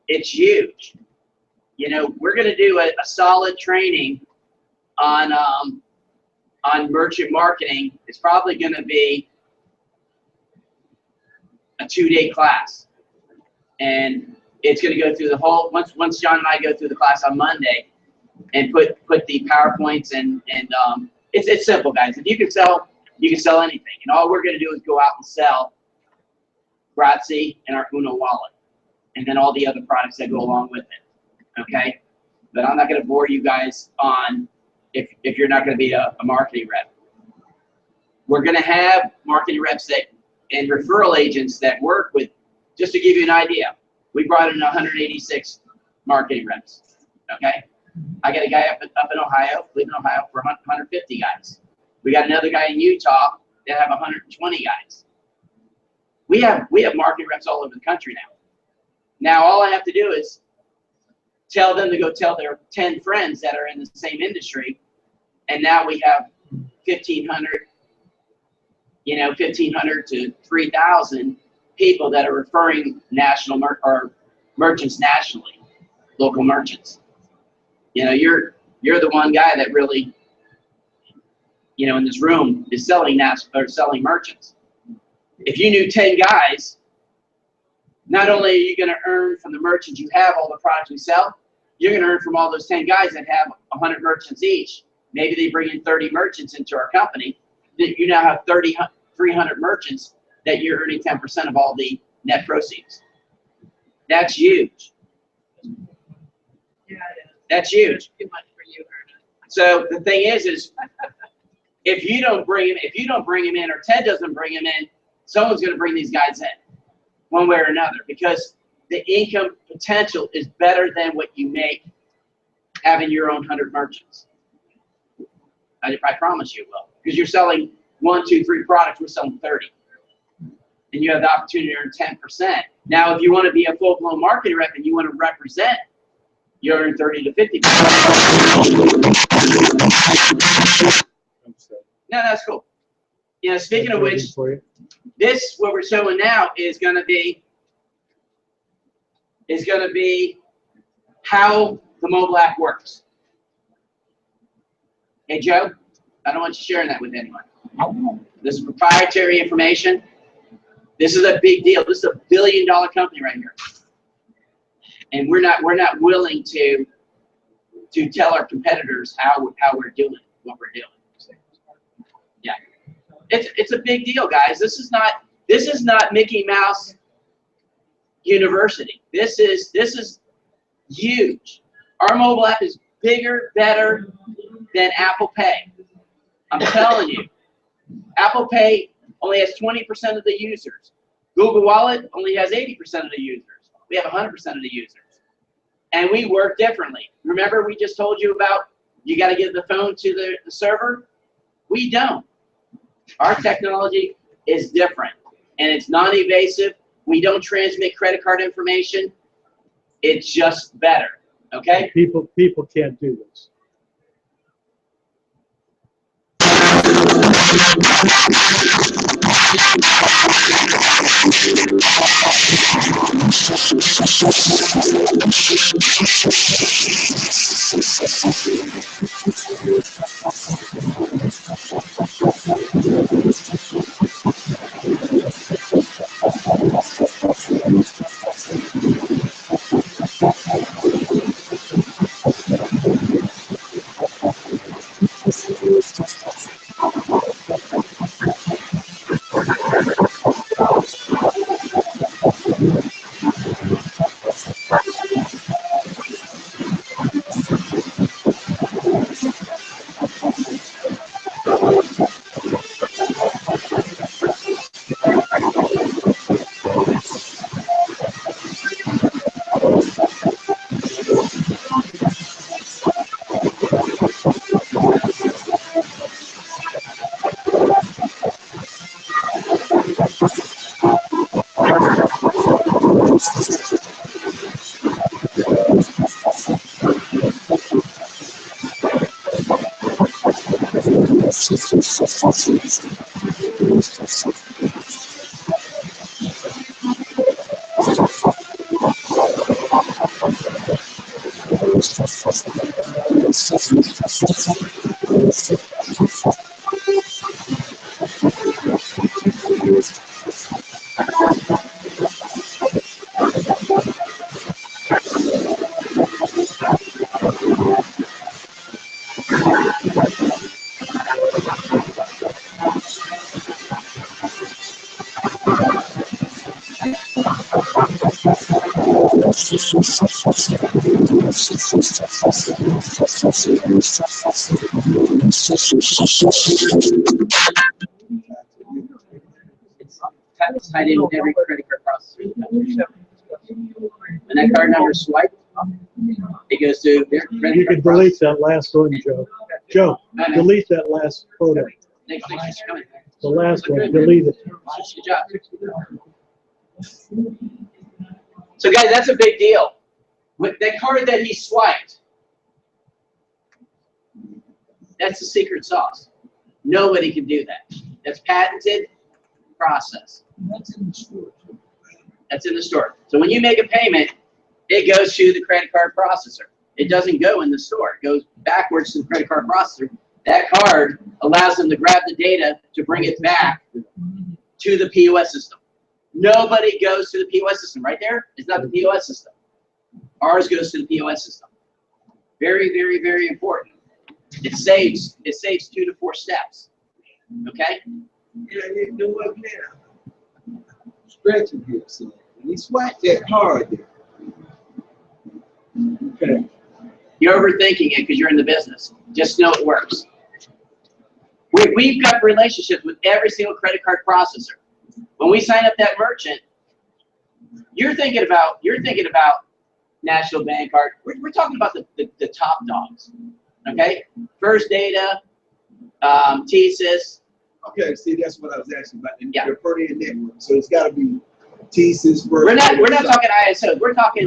it's huge. You know, we're going to do a solid training on merchant marketing. It's probably going to be a 2-day class, and it's going to go through the whole. Once John and I go through the class on Monday, and put the PowerPoints and it's simple, guys. If you can sell, you can sell anything, and all we're going to do is go out and sell Gratzi and our Uno wallet, and then all the other products that go along with it. Okay, but I'm not going to bore you guys on if you're not going to be a marketing rep. We're going to have marketing reps that and referral agents that work with. Just to give you an idea, we brought in 186 marketing reps. Okay. I got a guy up in Ohio, live in Ohio, for 150 guys. We got another guy in Utah that have 120 guys. We have marketing reps all over the country now. Now all I have to do is tell them to go tell their 10 friends that are in the same industry, and now we have 1,500, 1,500 to 3,000 people that are referring national or merchants nationally, local merchants. You know, you're the one guy that really, in this room is selling selling merchants. If you knew 10 guys, not only are you going to earn from the merchants you have all the products we sell, you're going to earn from all those 10 guys that have 100 merchants each. Maybe they bring in 30 merchants into our company. That you now have 300 merchants that you're earning 10% of all the net proceeds. That's huge. Yeah, it is. That's huge. Too much for you, Ernie. So the thing is if you don't bring him in, or Ted doesn't bring him in, someone's going to bring these guys in, one way or another, because the income potential is better than what you make having your own 100 merchants. I promise you it will, because you're selling 1, 2, 3 products. We're selling 30, and you have the opportunity to earn 10%. Now, if you want to be a full-blown marketing rep and you want to represent, you earn 30 to 50%. No, that's cool. Speaking of which, this what we're showing now is going to be how the mobile app works. Hey Joe, I don't want you sharing that with anyone. This is proprietary information. This is a big deal. This is $1 billion company right here. And we're not willing to tell our competitors how we're doing what we're doing. Yeah, it's a big deal, guys. This is not Mickey Mouse University. This is Huge. Our mobile app is bigger, better than Apple Pay. I'm telling you. Apple Pay only has 20% of the users. Google Wallet only has 80% of the users. We have 100% of the users. And we work differently. Remember we just told you about you got to get the phone to the server? We don't. Our technology is different. And it's non-evasive. We don't transmit credit card information. It's just better. Okay? People can't do this. It's tied in with every credit card processor. When that card number is swiped, it goes to their credit You card can delete processor. that last one, Joe. Joe, delete that last photo. Next thing she's coming. The last one, delete it. Good job. So guys, that's a big deal. With that card that he swiped, that's the secret sauce. Nobody can do that. That's patented process. That's in the store too. That's in the store. So when you make a payment, it goes to the credit card processor. It doesn't go in the store. It goes backwards to the credit card processor. That card allows them to grab the data to bring it back to the POS system. Nobody goes to the POS system. Right there is not the POS system. Ours goes to the POS system. Very, very, very important. It saves 2 to 4 steps. Okay? Yeah, you know what now? Stretching here, son. When he swiped that card there. Okay. You're overthinking it because you're in the business. Just know it works. We've got relationships with every single credit card processor. When we sign up that merchant, you're thinking about National Bank Card. We're talking about the top dogs. Okay? First Data, TSYS. Okay, see, that's what I was asking about. Yeah. The per diem network. So it's got to be TSYS first. We're not talking ISOs. We're talking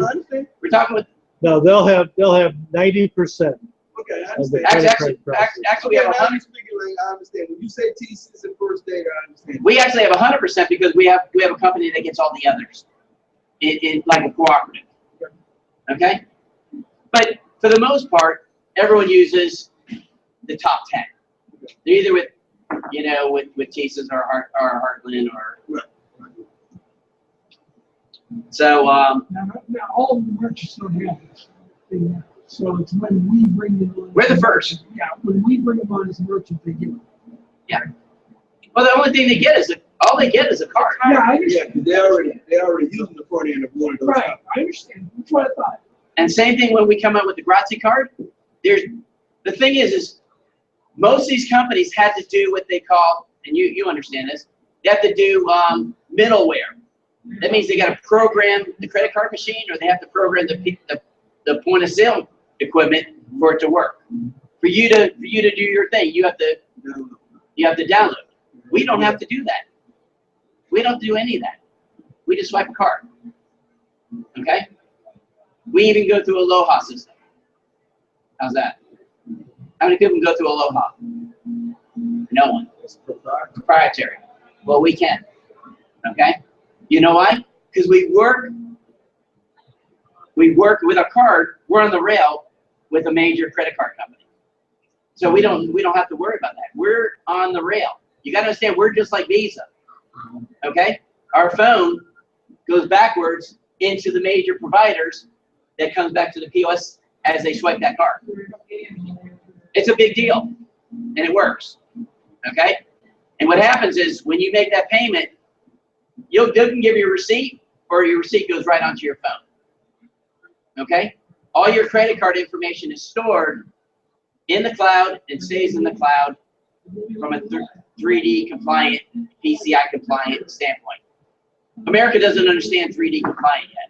with No, they'll have 90%. Okay, I of the understand. credit card processor. actually we Okay, have now 100. you're speaking like I understand. When you say TSYS and First Data, I understand. We actually have 100% because we have a company that gets all the others in like a cooperative. Okay, but for the most part, everyone uses the top 10. They're either with TSYS or Heartland or. Right. So Now all of the merchants don't have this thing. So it's when we bring them on. we're the first. Yeah, when we bring them on as a merchant, they give them. Yeah. Well, the only thing they get is all they get is a card. Yeah, I Yeah, understand. 'cause they already using the front end of one of those. Right, I understand. That's what I thought. And same thing when we come out with the Grazzi card. The thing is most of these companies had to do what they call, and you understand this, they have to do middleware. That means they got to program the credit card machine, or they have to program the point of sale equipment for it to work. For you to do your thing, you have to download. We don't have to do that. We don't do any of that. We just swipe a card. Okay? We even go through Aloha system. How's that? How many people can go through Aloha? No one. It's proprietary. Well, we can. Okay? You know why? Because we work with a card. We're on the rail with a major credit card company. So we don't have to worry about that. We're on the rail. You got to understand, we're just like Visa. Okay? Our phone goes backwards into the major providers that comes back to the POS as they swipe that card. It's a big deal, and it works. Okay? And what happens is when you make that payment, they can give you a receipt, or your receipt goes right onto your phone. Okay? All your credit card information is stored in the cloud and stays in the cloud from a 3D compliant, PCI compliant standpoint. America doesn't understand 3D compliant yet.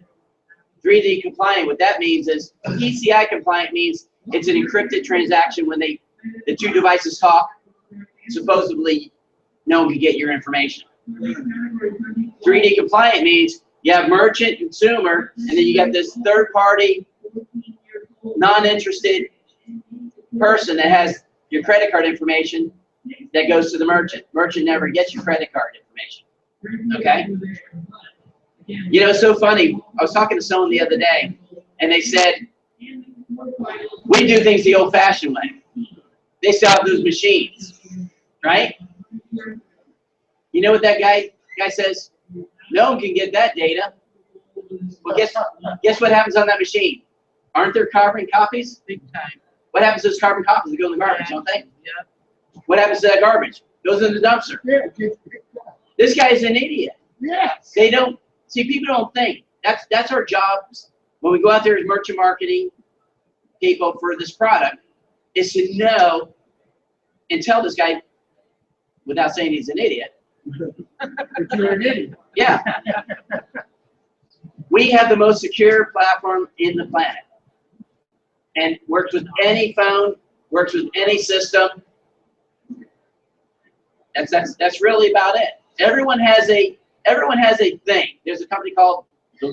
3D compliant, what that means is PCI compliant means it's an encrypted transaction when the two devices talk. Supposedly, no one can get your information. 3D compliant means you have merchant, consumer, and then you got this third party, non-interested person that has your credit card information that goes to the merchant. Merchant never gets your credit card information. Okay? You know, it's so funny. I was talking to someone the other day, and they said, we do things the old-fashioned way. They still have those machines, right? You know what that guy says? No one can get that data. Well, guess what happens on that machine? Aren't there carbon copies? Big time. What happens to those carbon copies? They go in the garbage, don't they? Yeah. What happens to that garbage? Goes in the dumpster. Yeah, This guy's an idiot. yes. They don't see. People don't think. That's our jobs when we go out there as merchant marketing people for this product, is to know and tell this guy, without saying he's an idiot. But you're an idiot. Yeah. We have the most secure platform in the planet, and works with any phone, works with any system. That's really about it. Everyone has a thing. There's a company called the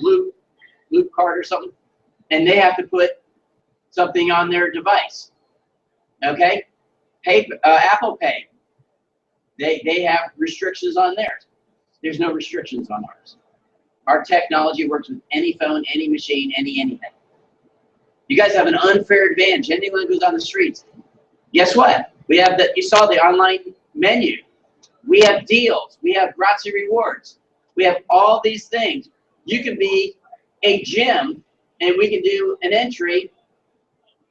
Loop Card or something, and they have to put something on their device. Okay? Apple Pay. They have restrictions on theirs. There's no restrictions on ours. Our technology works with any phone, any machine, anything. You guys have an unfair advantage. Anyone who goes on the streets. Guess what? We have you saw the online menu. We have deals. We have Grazzi Rewards. We have all these things. You can be a gym, and we can do an entry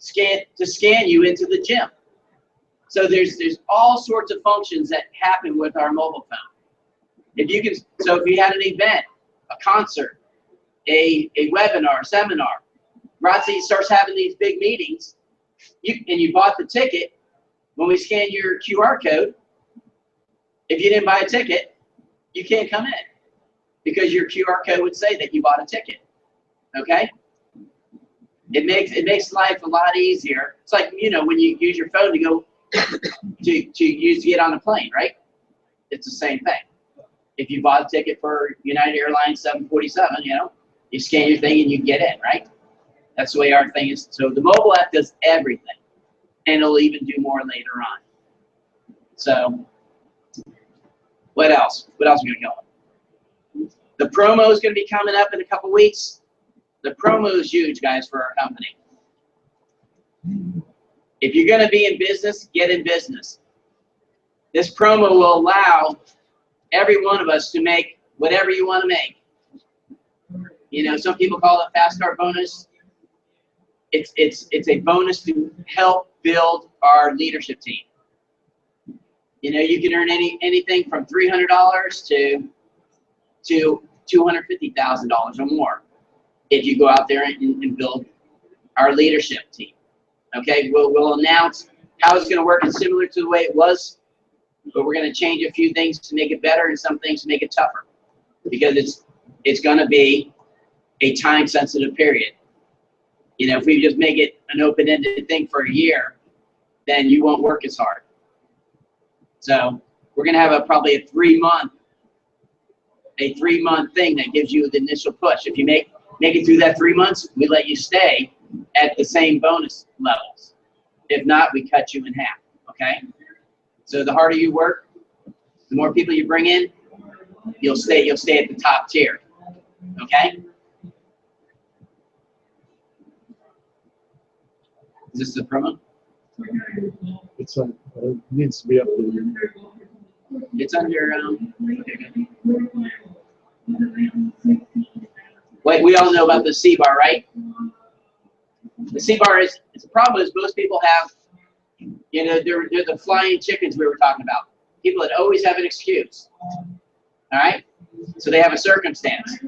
to scan you into the gym. So there's all sorts of functions that happen with our mobile phone. If you had an event, a concert, a webinar, seminar, Grazzi starts having these big meetings, and you bought the ticket. When we scan your QR code, if you didn't buy a ticket, you can't come in because your QR code would say that you bought a ticket. Okay? It makes life a lot easier. It's like, you know, when you use your phone to go to get on a plane, right? It's the same thing. If you bought a ticket for United Airlines 747, you know, you scan your thing and you get in, right? That's the way our thing is. So the mobile app does everything, and it'll even do more later on. So what else? What else are we gonna go? The promo is gonna be coming up in a couple weeks. The promo is huge, guys, for our company. If you're gonna be in business, get in business. This promo will allow every one of us to make whatever you want to make. You know, some people call it fast start bonus. It's a bonus to help build our leadership team. You know, you can earn anything from $300 to $250,000 or more if you go out there and build our leadership team. Okay, we'll announce how it's going to work. It's similar to the way it was, but we're going to change a few things to make it better and some things to make it tougher, because it's going to be a time-sensitive period. You know, if we just make it an open-ended thing for a year, then you won't work as hard. So we're going to have probably a three-month thing that gives you the initial push. If you make it through that 3 months, we let you stay at the same bonus levels. If not, we cut you in half. Okay. So the harder you work, the more people you bring in, you'll stay at the top tier. Okay. Is this the promo? It's it needs to be updated. It's under. Wait, we all know about the C-bar, right? The C-bar is the problem is most people have, you know, they're the flying chickens we were talking about. People that always have an excuse. All right? So they have a circumstance.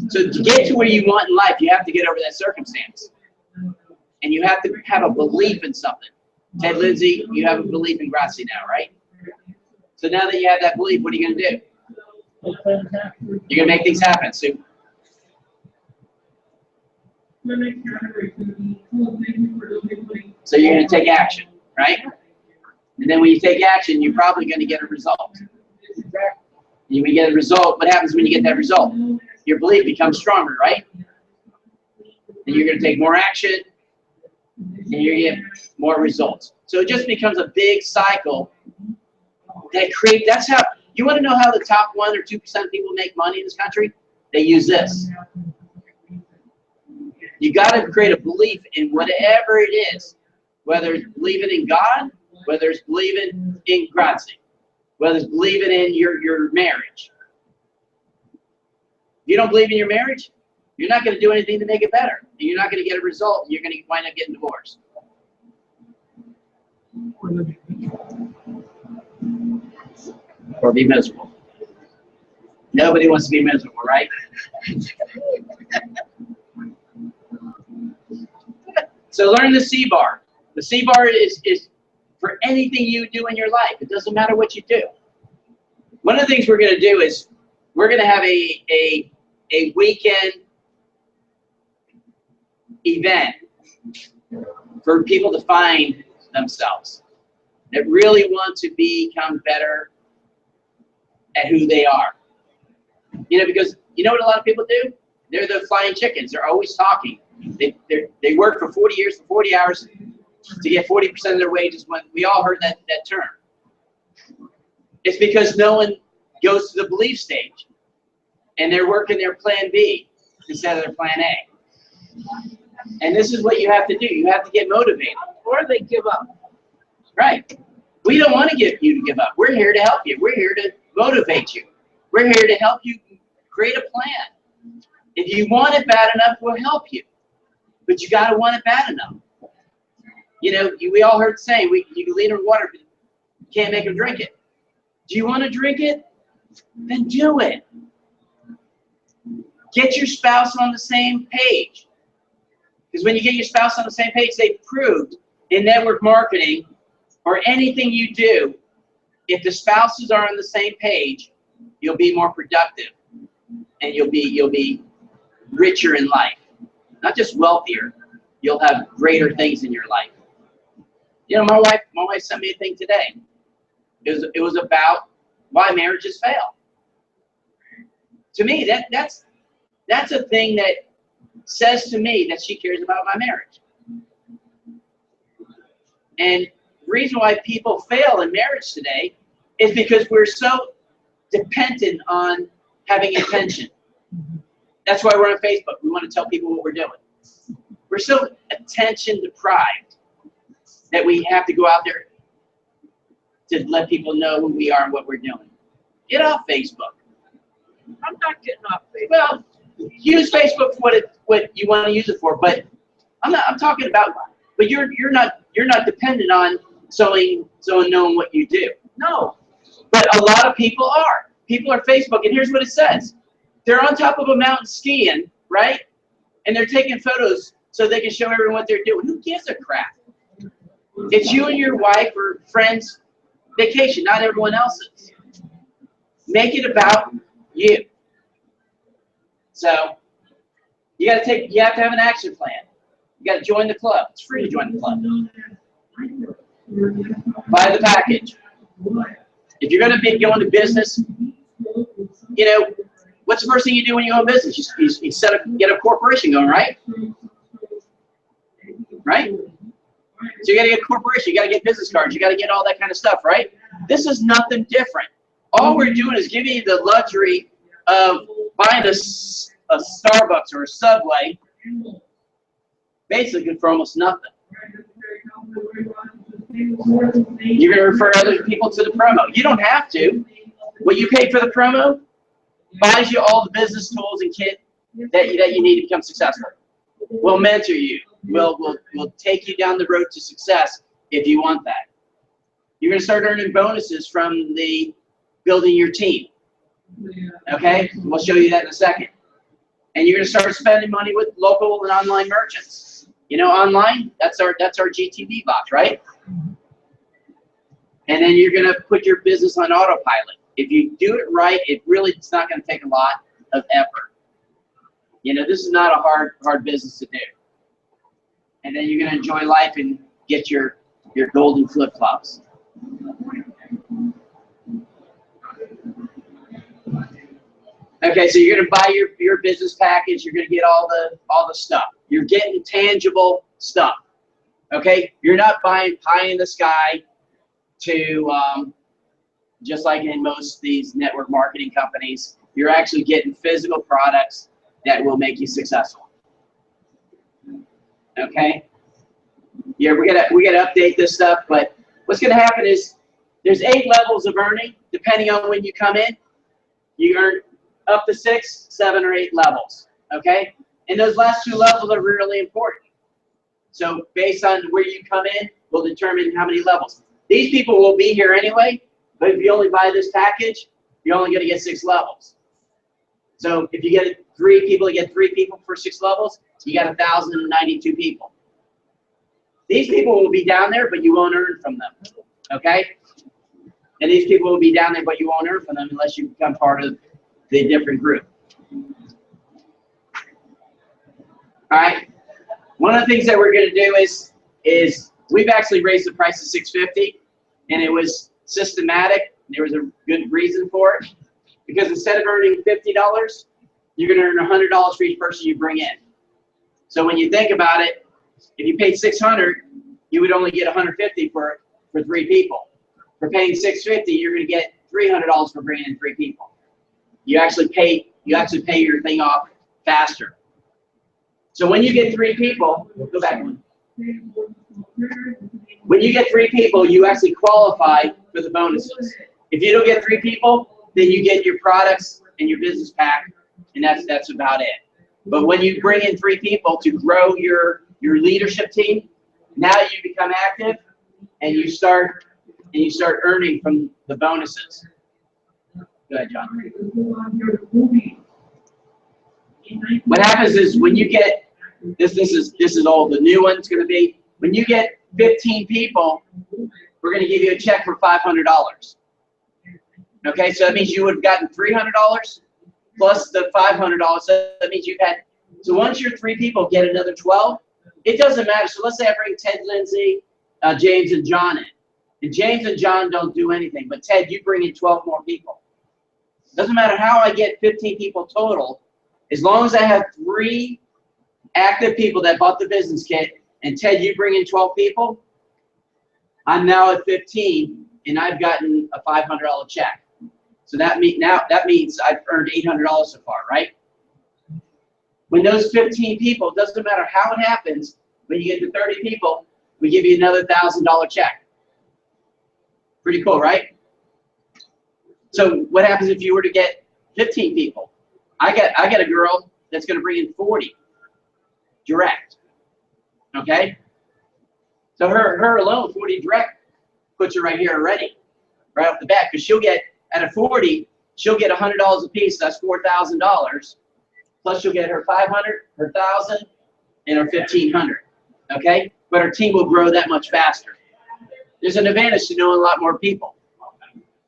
So to get to where you want in life, you have to get over that circumstance. And you have to have a belief in something. Ted Lindsay, you have a belief in Gratzi now, right? So now that you have that belief, what are you going to do? You're going to make things happen. So you're going to take action, right? And then when you take action, you're probably going to get a result. And when you get a result, what happens when you get that result? Your belief becomes stronger, right? And you're going to take more action, and you're going to get more results. So it just becomes a big cycle that creates. That's how you want to know how the top 1 or 2% of people make money in this country. They use this. You got to create a belief in whatever it is, whether it's believing in God, whether it's believing in Gratzi, whether it's believing in your marriage. If you don't believe in your marriage, you're not going to do anything to make it better. And you're not going to get a result. And you're going to wind up getting divorced. Or be miserable. Nobody wants to be miserable, right? So learn the C-bar. The C-bar is for anything you do in your life. It doesn't matter what you do. One of the things we're going to do is we're going to have a weekend event for people to find themselves that really want to become better at who they are. You know, because you know what a lot of people do? They're the flying chickens. They're always talking. They work for 40 years, for 40 hours to get 40% of their wages. When we all heard that term. It's because no one goes to the belief stage. And they're working their plan B instead of their plan A. And this is what you have to do. You have to get motivated. Or they give up. Right. We don't want to get you to give up. We're here to help you. We're here to motivate you. We're here to help you create a plan. If you want it bad enough, we'll help you. But you got to want it bad enough. You know, we all heard the saying, you can lead them water, but you can't make them drink it. Do you want to drink it? Then do it. Get your spouse on the same page. Because when you get your spouse on the same page, they've proved in network marketing or anything you do, if the spouses are on the same page, you'll be more productive and you'll be richer in life. Not just wealthier, you'll have greater things in your life. You know, my wife sent me a thing today. It was about why marriages fail. To me, that's a thing that says to me that she cares about my marriage. And the reason why people fail in marriage today is because we're so dependent on having attention. That's why we're on Facebook. We want to tell people what we're doing. We're so attention deprived that we have to go out there to let people know who we are and what we're doing. Get off Facebook. I'm not getting off Facebook. Well, use Facebook for what you want to use it for, but I'm talking about, but you're not dependent on someone knowing what you do. No. But a lot of people are. People are Facebook, and here's what it says. They're on top of a mountain skiing, right? And they're taking photos so they can show everyone what they're doing. Who gives a crap? It's you and your wife or friends' vacation, not everyone else's. Make it about you. So you have to have an action plan. You got to join the club. It's free to join the club. Buy the package. If you're going to be going to business, you know, what's the first thing you do when you go in business? You get a corporation going, right? Right? So you got to get a corporation. You got to get business cards. You got to get all that kind of stuff, right? This is nothing different. All we're doing is giving you the luxury of buying a Starbucks or a Subway, basically for almost nothing. You're going to refer other people to the promo. You don't have to. What you pay for the promo buys you all the business tools and kit that you need to become successful. We'll mentor you. We'll take you down the road to success if you want that. You're going to start earning bonuses from the building your team. Okay? We'll show you that in a second. And you're going to start spending money with local and online merchants. You know, online, that's our GTV box, right? And then you're going to put your business on autopilot. If you do it right, it's not going to take a lot of effort. You know, this is not a hard business to do. And then you're going to enjoy life and get your golden flip-flops. Okay, so you're going to buy your business package. You're going to get all the stuff. You're getting tangible stuff. Okay, you're not buying pie in the sky to just like in most of these network marketing companies. You're actually getting physical products that will make you successful. Okay. Yeah, we gotta update this stuff. But what's gonna happen is there's 8 levels of earning depending on when you come in. You earn up to 6, 7, or 8 levels. Okay, and those last 2 levels are really important. So based on where you come in, will determine how many levels. These people will be here anyway, but if you only buy this package, you're only gonna get 6 levels. So if you get 3 people, you get 3 people for 6 levels. So you got 1,092 people. These people will be down there, but you won't earn from them. Okay? And these people will be down there, but you won't earn from them unless you become part of the different group. All right. One of the things that we're going to do is we've actually raised the price to $650, and it was systematic. There was a good reason for it, because instead of earning $50, you're going to earn $100 for each person you bring in. So when you think about it, if you paid $600, you would only get $150 for 3 people. For paying $650, you're going to get $300 for bringing in 3 people. You actually pay your thing off faster. So when you get 3 people, go back one. When you get 3 people, you actually qualify for the bonuses. If you don't get 3 people, then you get your products and your business pack, and that's about it. But when you bring in 3 people to grow your leadership team, now you become active, and you start earning from the bonuses. Go ahead, John. What happens is when you get this is all the new one's going to be. When you get 15 people, we're going to give you a check for $500. Okay, so that means you would have gotten $300 plus the $500. So that means you've had. So once your 3 people get another 12, it doesn't matter. So let's say I bring Ted, Lindsay, James, and John in. And James and John don't do anything, but Ted, you bring in 12 more people. Doesn't matter how I get 15 people total, as long as I have 3 active people that bought the business kit, and Ted, you bring in 12 people, I'm now at 15, and I've gotten a $500 check. So that means I've earned $800 so far, right? When those 15 people, doesn't matter how it happens, when you get to 30 people, we give you another $1,000 check. Pretty cool, right? So what happens if you were to get 15 people? I got a girl that's going to bring in 40 direct. Okay? So her alone, 40 direct, puts her right here already, right off the bat, because she'll get, at a 40, she'll get $100 a piece. That's $4,000. Plus she'll get her 500, her 1,000, and our 1,500. Okay, but our team will grow that much faster. There's an advantage to knowing a lot more people.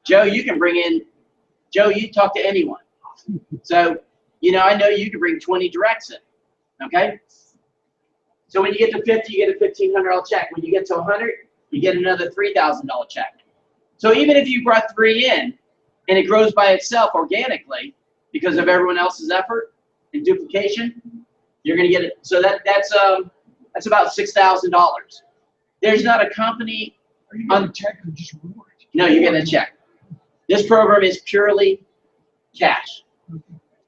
Joe, you can bring in. Joe, you talk to anyone. So, I know you can bring 20 directs in. Okay. So when you get to 50, you get a $1,500 check. When you get to 100, you get another $3,000 check. So even if you brought 3 in, and it grows by itself organically because of everyone else's effort and duplication, you're going to get it. So that's about $6,000. There's not a company. Are you getting a check or just rewards? No, you're getting a check. This program is purely cash.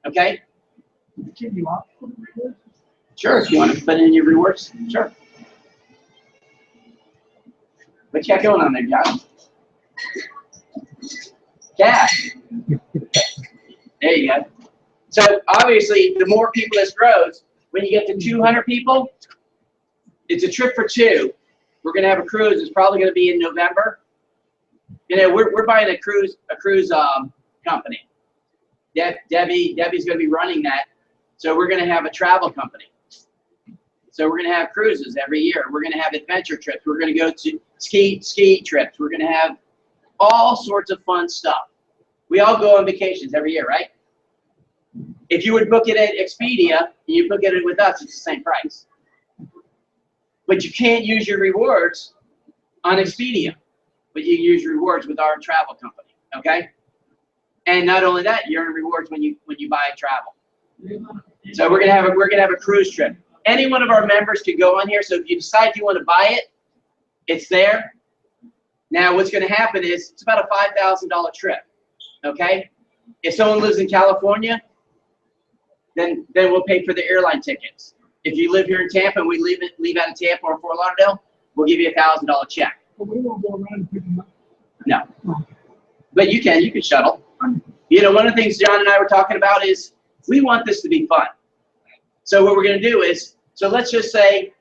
Okay? Can you opt for the rewards? Sure, if you want to put in your rewards, sure. What you got going on there, John? Cash. There you go. So obviously, the more people this grows, when you get to 200 people, it's a trip for 2. We're going to have a cruise. It's probably going to be in November. We're buying a cruise company. Debbie's going to be running that. So we're going to have a travel company. So we're going to have cruises every year. We're going to have adventure trips. We're going to go to ski trips. We're going to have all sorts of fun stuff. We all go on vacations every year, right? If you would book it at Expedia and you book it with us, it's the same price. But you can't use your rewards on Expedia, but you can use rewards with our travel company, okay? And not only that, you earn rewards when you buy travel. So we're gonna have a cruise trip. Any one of our members could go on here. So if you decide you want to buy it, it's there. Now what's going to happen is it's about a $5,000 trip. Okay. If someone lives in California, then we'll pay for the airline tickets. If you live here in Tampa and we leave out of Tampa or Fort Lauderdale, we'll give you a $1,000 check. But we won't go around and pick them up. No. But you can shuttle. One of the things John and I were talking about is we want this to be fun. So what we're going to do is, so let's just say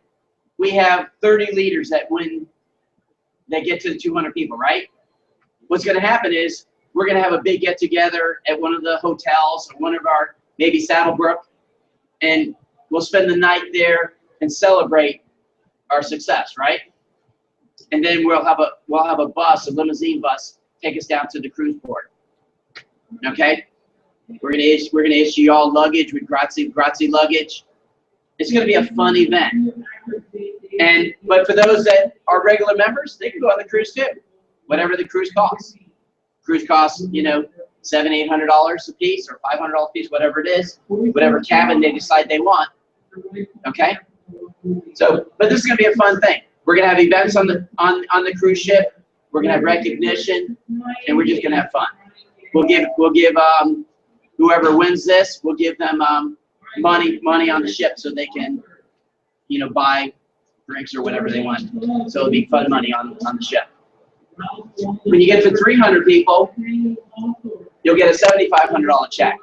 we have 30 leaders that get to the 200 people, right? What's going to happen is we're going to have a big get together at one of the hotels or one of our, maybe Saddlebrook, and we'll spend the night there and celebrate our success, right? And then we'll have a bus, a limousine bus, take us down to the cruise port. Okay? We're gonna issue you all luggage with Grazzi luggage. It's gonna be a fun event. But for those that are regular members, they can go on the cruise too, whatever the cruise costs. Cruise costs, $700-800 a piece or $500 a piece, whatever it is, whatever cabin they decide they want. Okay. So, but this is gonna be a fun thing. We're gonna have events on the cruise ship. We're gonna have recognition, and we're just gonna have fun. We'll give whoever wins this, we'll give them money on the ship so they can, buy drinks or whatever they want. So it'll be fun money on the ship. When you get to 300 people, you'll get a $7,500 check.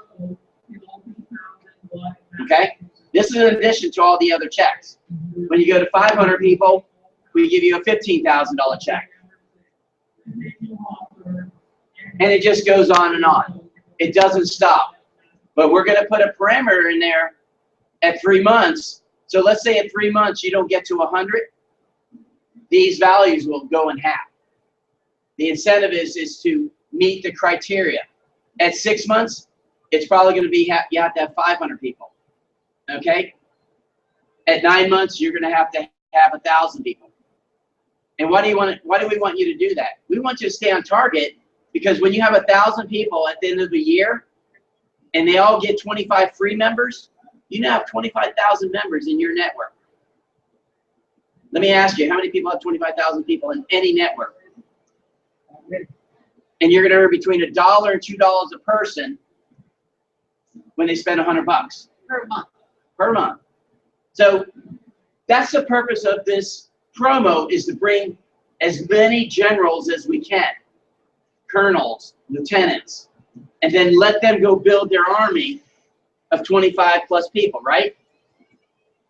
Okay? This is in addition to all the other checks. When you go to 500 people, we give you a $15,000 check. And it just goes on and on. It doesn't stop. But we're going to put a parameter in there at 3 months. So let's say at 3 months you don't get to 100. These values will go in half. The incentive is to meet the criteria. At 6 months, it's probably going to be you have to have 500 people. Okay? At 9 months, you're going to have 1,000 people. And why do we want you to do that? We want you to stay on target, because when you have 1,000 people at the end of the year and they all get 25 free members, you now have 25,000 members in your network. Let me ask you, how many people have 25,000 people in any network? And you're going to earn between $1 and $2 a person when they spend $100 Per month. per month. So that's the purpose of this promo, is to bring as many generals as we can, colonels, lieutenants, and then let them go build their army of 25 plus people, right?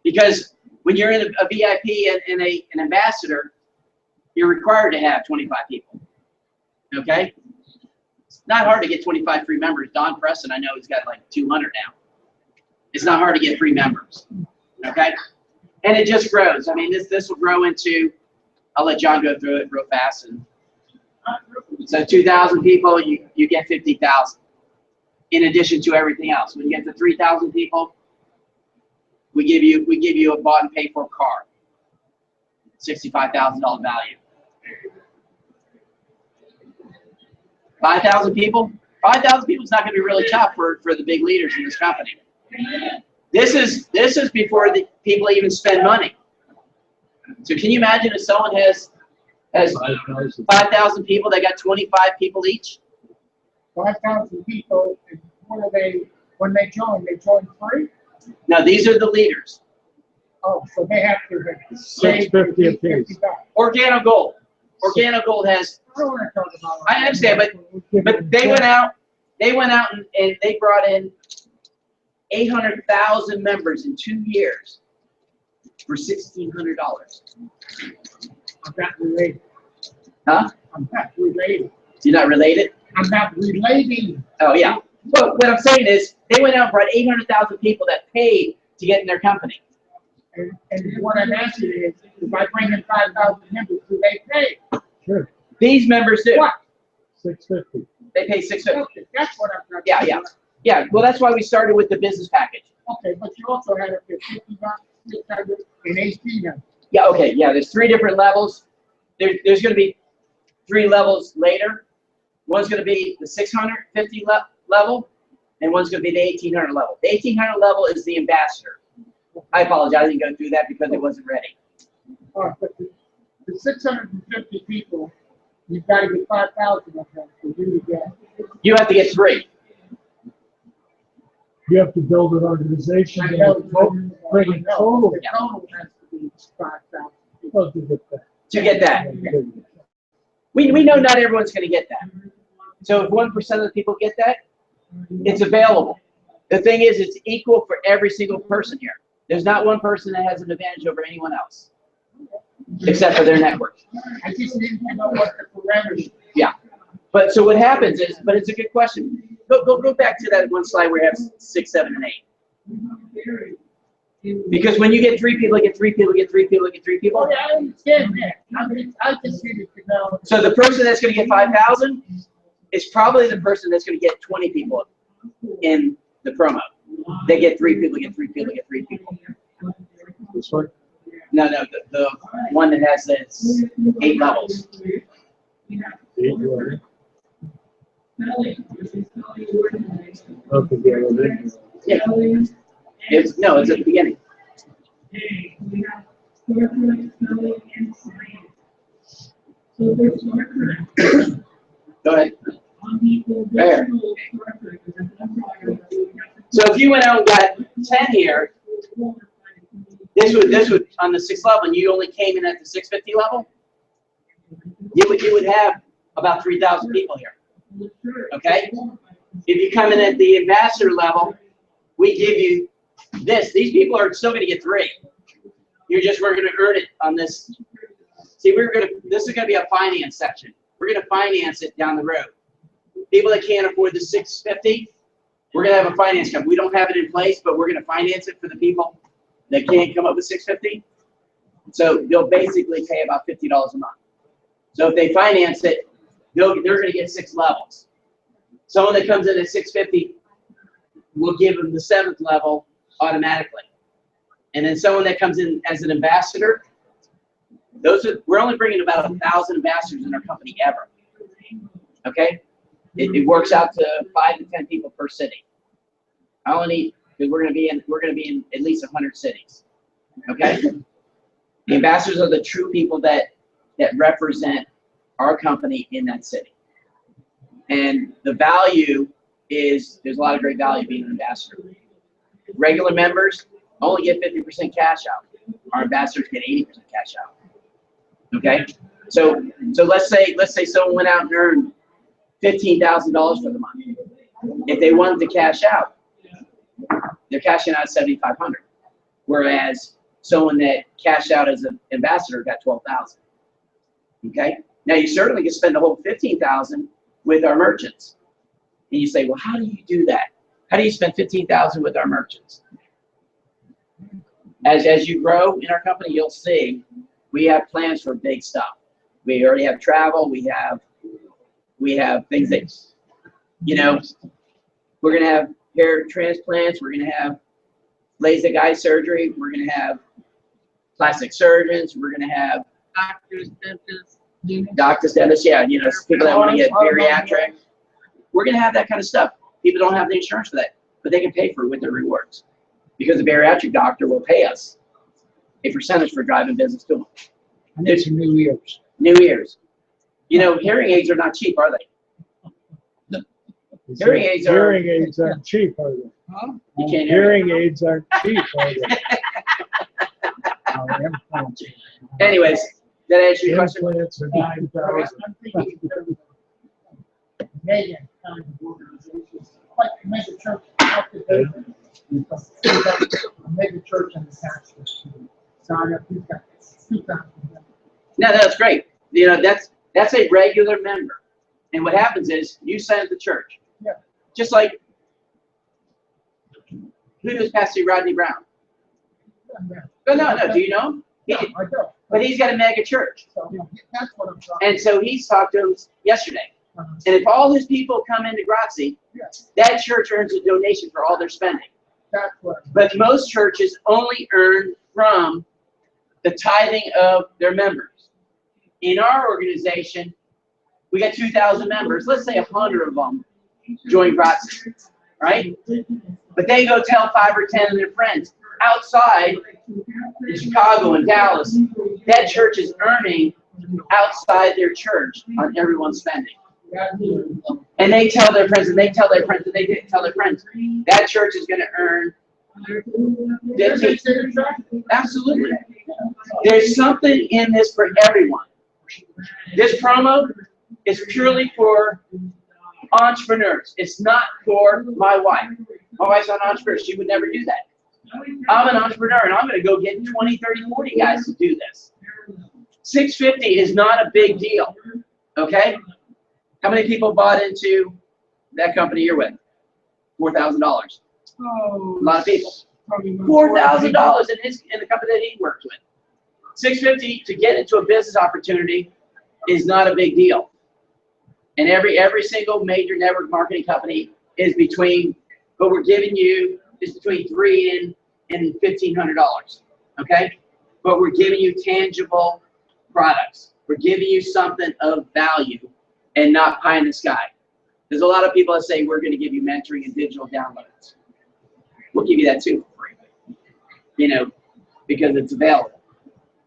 Because when you're in a VIP and an ambassador, you're required to have 25 people. Okay? It's not hard to get 25 free members. Don Preston, I know he's got like 200 now. It's not hard to get free members. Okay? And it just grows. I mean, this will grow into, I'll let John go through it real fast. And so 2,000 people, you get 50,000 in addition to everything else. When you get to 3,000 people, we give you a bought and paid for car, $65,000 value. 5,000 people? 5,000 people is not going to be really tough for the big leaders in this company. This is before the people even spend money. So can you imagine if someone has 5,000 people, they got 25 people each? 5,000 people, and what are they, when they join free? No, these are the leaders. Oh, so they have to pay $6.50 a piece. Organo Gold. Organo Gold has, I don't want to talk about it. I understand, but they went out and they brought in 800,000 members in 2 years for $1,600. I'm not related. Huh? I'm not related. You're not related? I'm not relating. Oh, yeah. Well, what I'm saying is they went out and brought 800,000 people that paid to get in their company. And what I'm asking is, if I bring in 5,000 members, do they pay? Sure. These members do. What? $6.50. They pay $650. That's what I'm trying to Yeah, yeah. Yeah, well, that's why we started with the business package. Okay, but you also had it for $50, $600, and $18. Yeah, okay, yeah, there's 3 different levels. There's going to be 3 levels later. One's going to be the 650 level, and one's going to be the 1800 level. The 1800 level is the ambassador. I apologize, I didn't go through that because it wasn't ready. All right, but the 650 people, you've got to get 5,000 of them for you to get. You have to get 3. You have to build an organization I and know, bring it total. The total has to be 5,000. Well, to get that. To get that. We know not everyone's going to get that. So if 1% of the people get that, it's available. The thing is, it's equal for every single person here. There's not one person that has an advantage over anyone else, except for their network. I just didn't know what the parameters. Yeah. But so what happens is, but it's a good question. Go back to that one slide where you have 6, 7, and 8. Because when you get 3 people, get 3 people, get 3 people, get 3 people. Oh, yeah, I understand that. I just needed to know. So the person that's going to get 5,000 is probably the person that's going to get 20 people in the promo. They get 3 people, get 3 people, get 3 people. This one? No, the one that has its 8 levels. 8 levels. Okay, Yeah. It's at the beginning. Go ahead. There. So if you went out and got 10 here, this would on the 6th level, and you only came in at the 650 level, you would have about 3,000 people here. Okay? If you come in at the ambassador level, we give you this. These people are still going to get 3. We're going to earn it on this. See, this is going to be a finance section. We're going to finance it down the road. People that can't afford the 650, we're going to have a finance company. We don't have it in place, but we're going to finance it for the people that can't come up with 650. So they'll basically pay about $50 a month. So if they finance it, they're going to get 6 levels. Someone that comes in at 650, we'll give them the 7th level automatically. And then someone that comes in as an ambassador, we're only bringing about 1,000 ambassadors in our company ever. Okay, it works out to 5 to 10 people per city. I only need, because we're going to be in at least 100 cities. Okay, the ambassadors are the true people that represent our company in that city. And the value is, there's a lot of great value being an ambassador. Regular members only get 50% cash out. Our ambassadors get 80% cash out. Okay, so let's say someone went out and earned $15,000 for the month. If they wanted to cash out, they're cashing out $7,500. Whereas someone that cashed out as an ambassador got $12,000. Okay, now you certainly can spend the whole $15,000 with our merchants. And you say, well, how do you do that? How do you spend $15,000 with our merchants? As you grow in our company, you'll see we have plans for big stuff. We already have travel. We have things that, you know, we're going to have hair transplants. We're going to have LASIK eye surgery. We're going to have plastic surgeons. We're going to have Doctors, dentists. doctors, dentists. Yeah, you know, people that want to get bariatric. We're going to have that kind of stuff. People don't have the insurance for that, but they can pay for it with their rewards because the bariatric doctor will pay us a percentage for driving business to them. And it's New Year's. New ears. You know, hearing aids are not cheap, are they? Hearing aids are. Hearing aids aren't cheap, are they? Huh? You can't hear Hearing aids aren't cheap, are they? Oh, implants. Anyways, did I answer your question? Implants are $9,000. I'm thinking in terms of mega kind of organizations, like a mega church out there. A mega church in the past. Sign up, you've got 2,000. No, that's great. You know, that's a regular member. And what happens is you sign up the church. Yeah. Just like, who knows Pastor Rodney Brown? No. Do you know him? Yeah, I do. But he's got a mega church. So, that's what I'm talking And so he's talked to us yesterday. about. And if all his people come into Grazzi, Yeah, that church earns a donation for all their spending. that's what. But most churches only earn from the tithing of their members. In our organization, we got 2,000 members. Let's say 100 of them join Grazzi, right? But they go tell 5 or 10 of their friends outside in Chicago and Dallas. That church is earning outside their church on everyone's spending. And they tell their friends, and they tell their friends, and they tell their friends. That church is going to earn 15. Absolutely. There's something in this for everyone. This promo is purely for entrepreneurs. It's not for my wife. My wife's not an entrepreneur. She would never do that. I'm an entrepreneur, and I'm going to go get 20, 30, 40 guys to do this. $650 is not a big deal, okay? How many people bought into that company you're with? $4,000. Oh, A lot of people. probably not. $4,000 in the company that he works with. $650 to get into a business opportunity is not a big deal. And every single major network marketing company is between what we're giving you is between $3,000 and $1,500. Okay, but we're giving you tangible products. We're giving you something of value and not pie in the sky. There's a lot of people that say we're going to give you mentoring and digital downloads. We'll give you that too for free. You know, because it's available.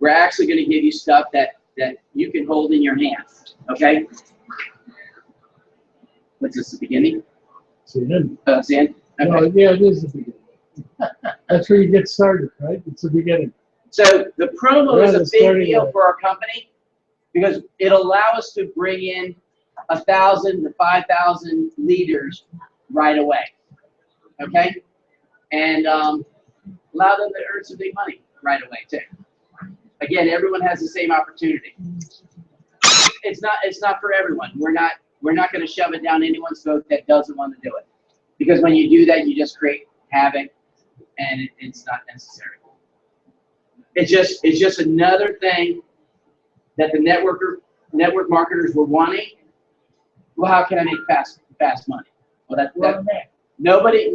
We're actually going to give you stuff that you can hold in your hand. Okay. What's this, the beginning? See, then, It's the end? Okay. no, yeah, it is the beginning. That's where you get started, right? It's the beginning. So the promo Yeah, is a the big starting deal line. for our company because it'll allow us to bring in 1,000 to 5,000 leaders right away. Okay? And allow them to earn some big money right away too. Again, everyone has the same opportunity. It's not for everyone. We're not going to shove it down anyone's throat that doesn't want to do it. Because when you do that, you just create havoc, and it's not necessary. It's just another thing that the network marketers were wanting. Well, how can I make fast money? Well, nobody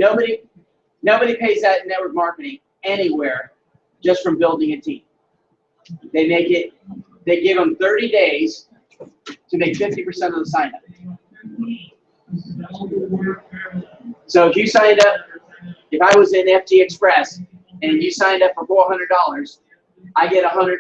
pays that in network marketing anywhere just from building a team. They give them 30 days to make 50% of the sign up. So if you signed up, if I was in FT Express and you signed up for $400, I get $100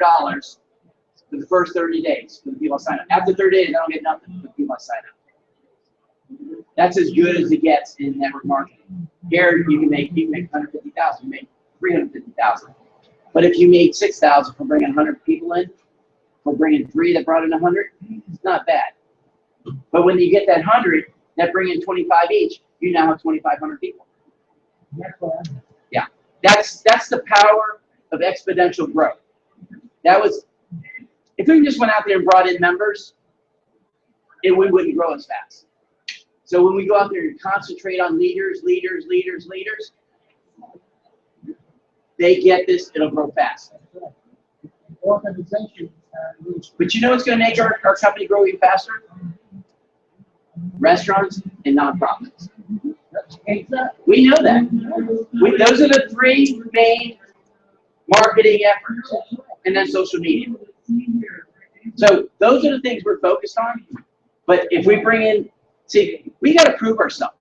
for the first 30 days for the people I sign up. After 30 days, I don't get nothing for the people I sign up. That's as good as it gets in network marketing. Here you can make $150,000, you make $350,000. But if you made $6,000 for bringing 100 people in, for bringing 3 that brought in 100, it's not bad. But when you get that 100 that bring in 25 each, you now have 2,500 people. Yeah, that's the power of exponential growth. That was, if we just went out there and brought in members, we wouldn't grow as fast. So when we go out there and concentrate on leaders, the they get this, it'll grow fast. Organizations, But you know what's going to make our company grow even faster? Restaurants and nonprofits. We know that. Those are the three main marketing efforts, and then social media. So those are the things we're focused on. But if we bring in, see, we got to prove ourselves.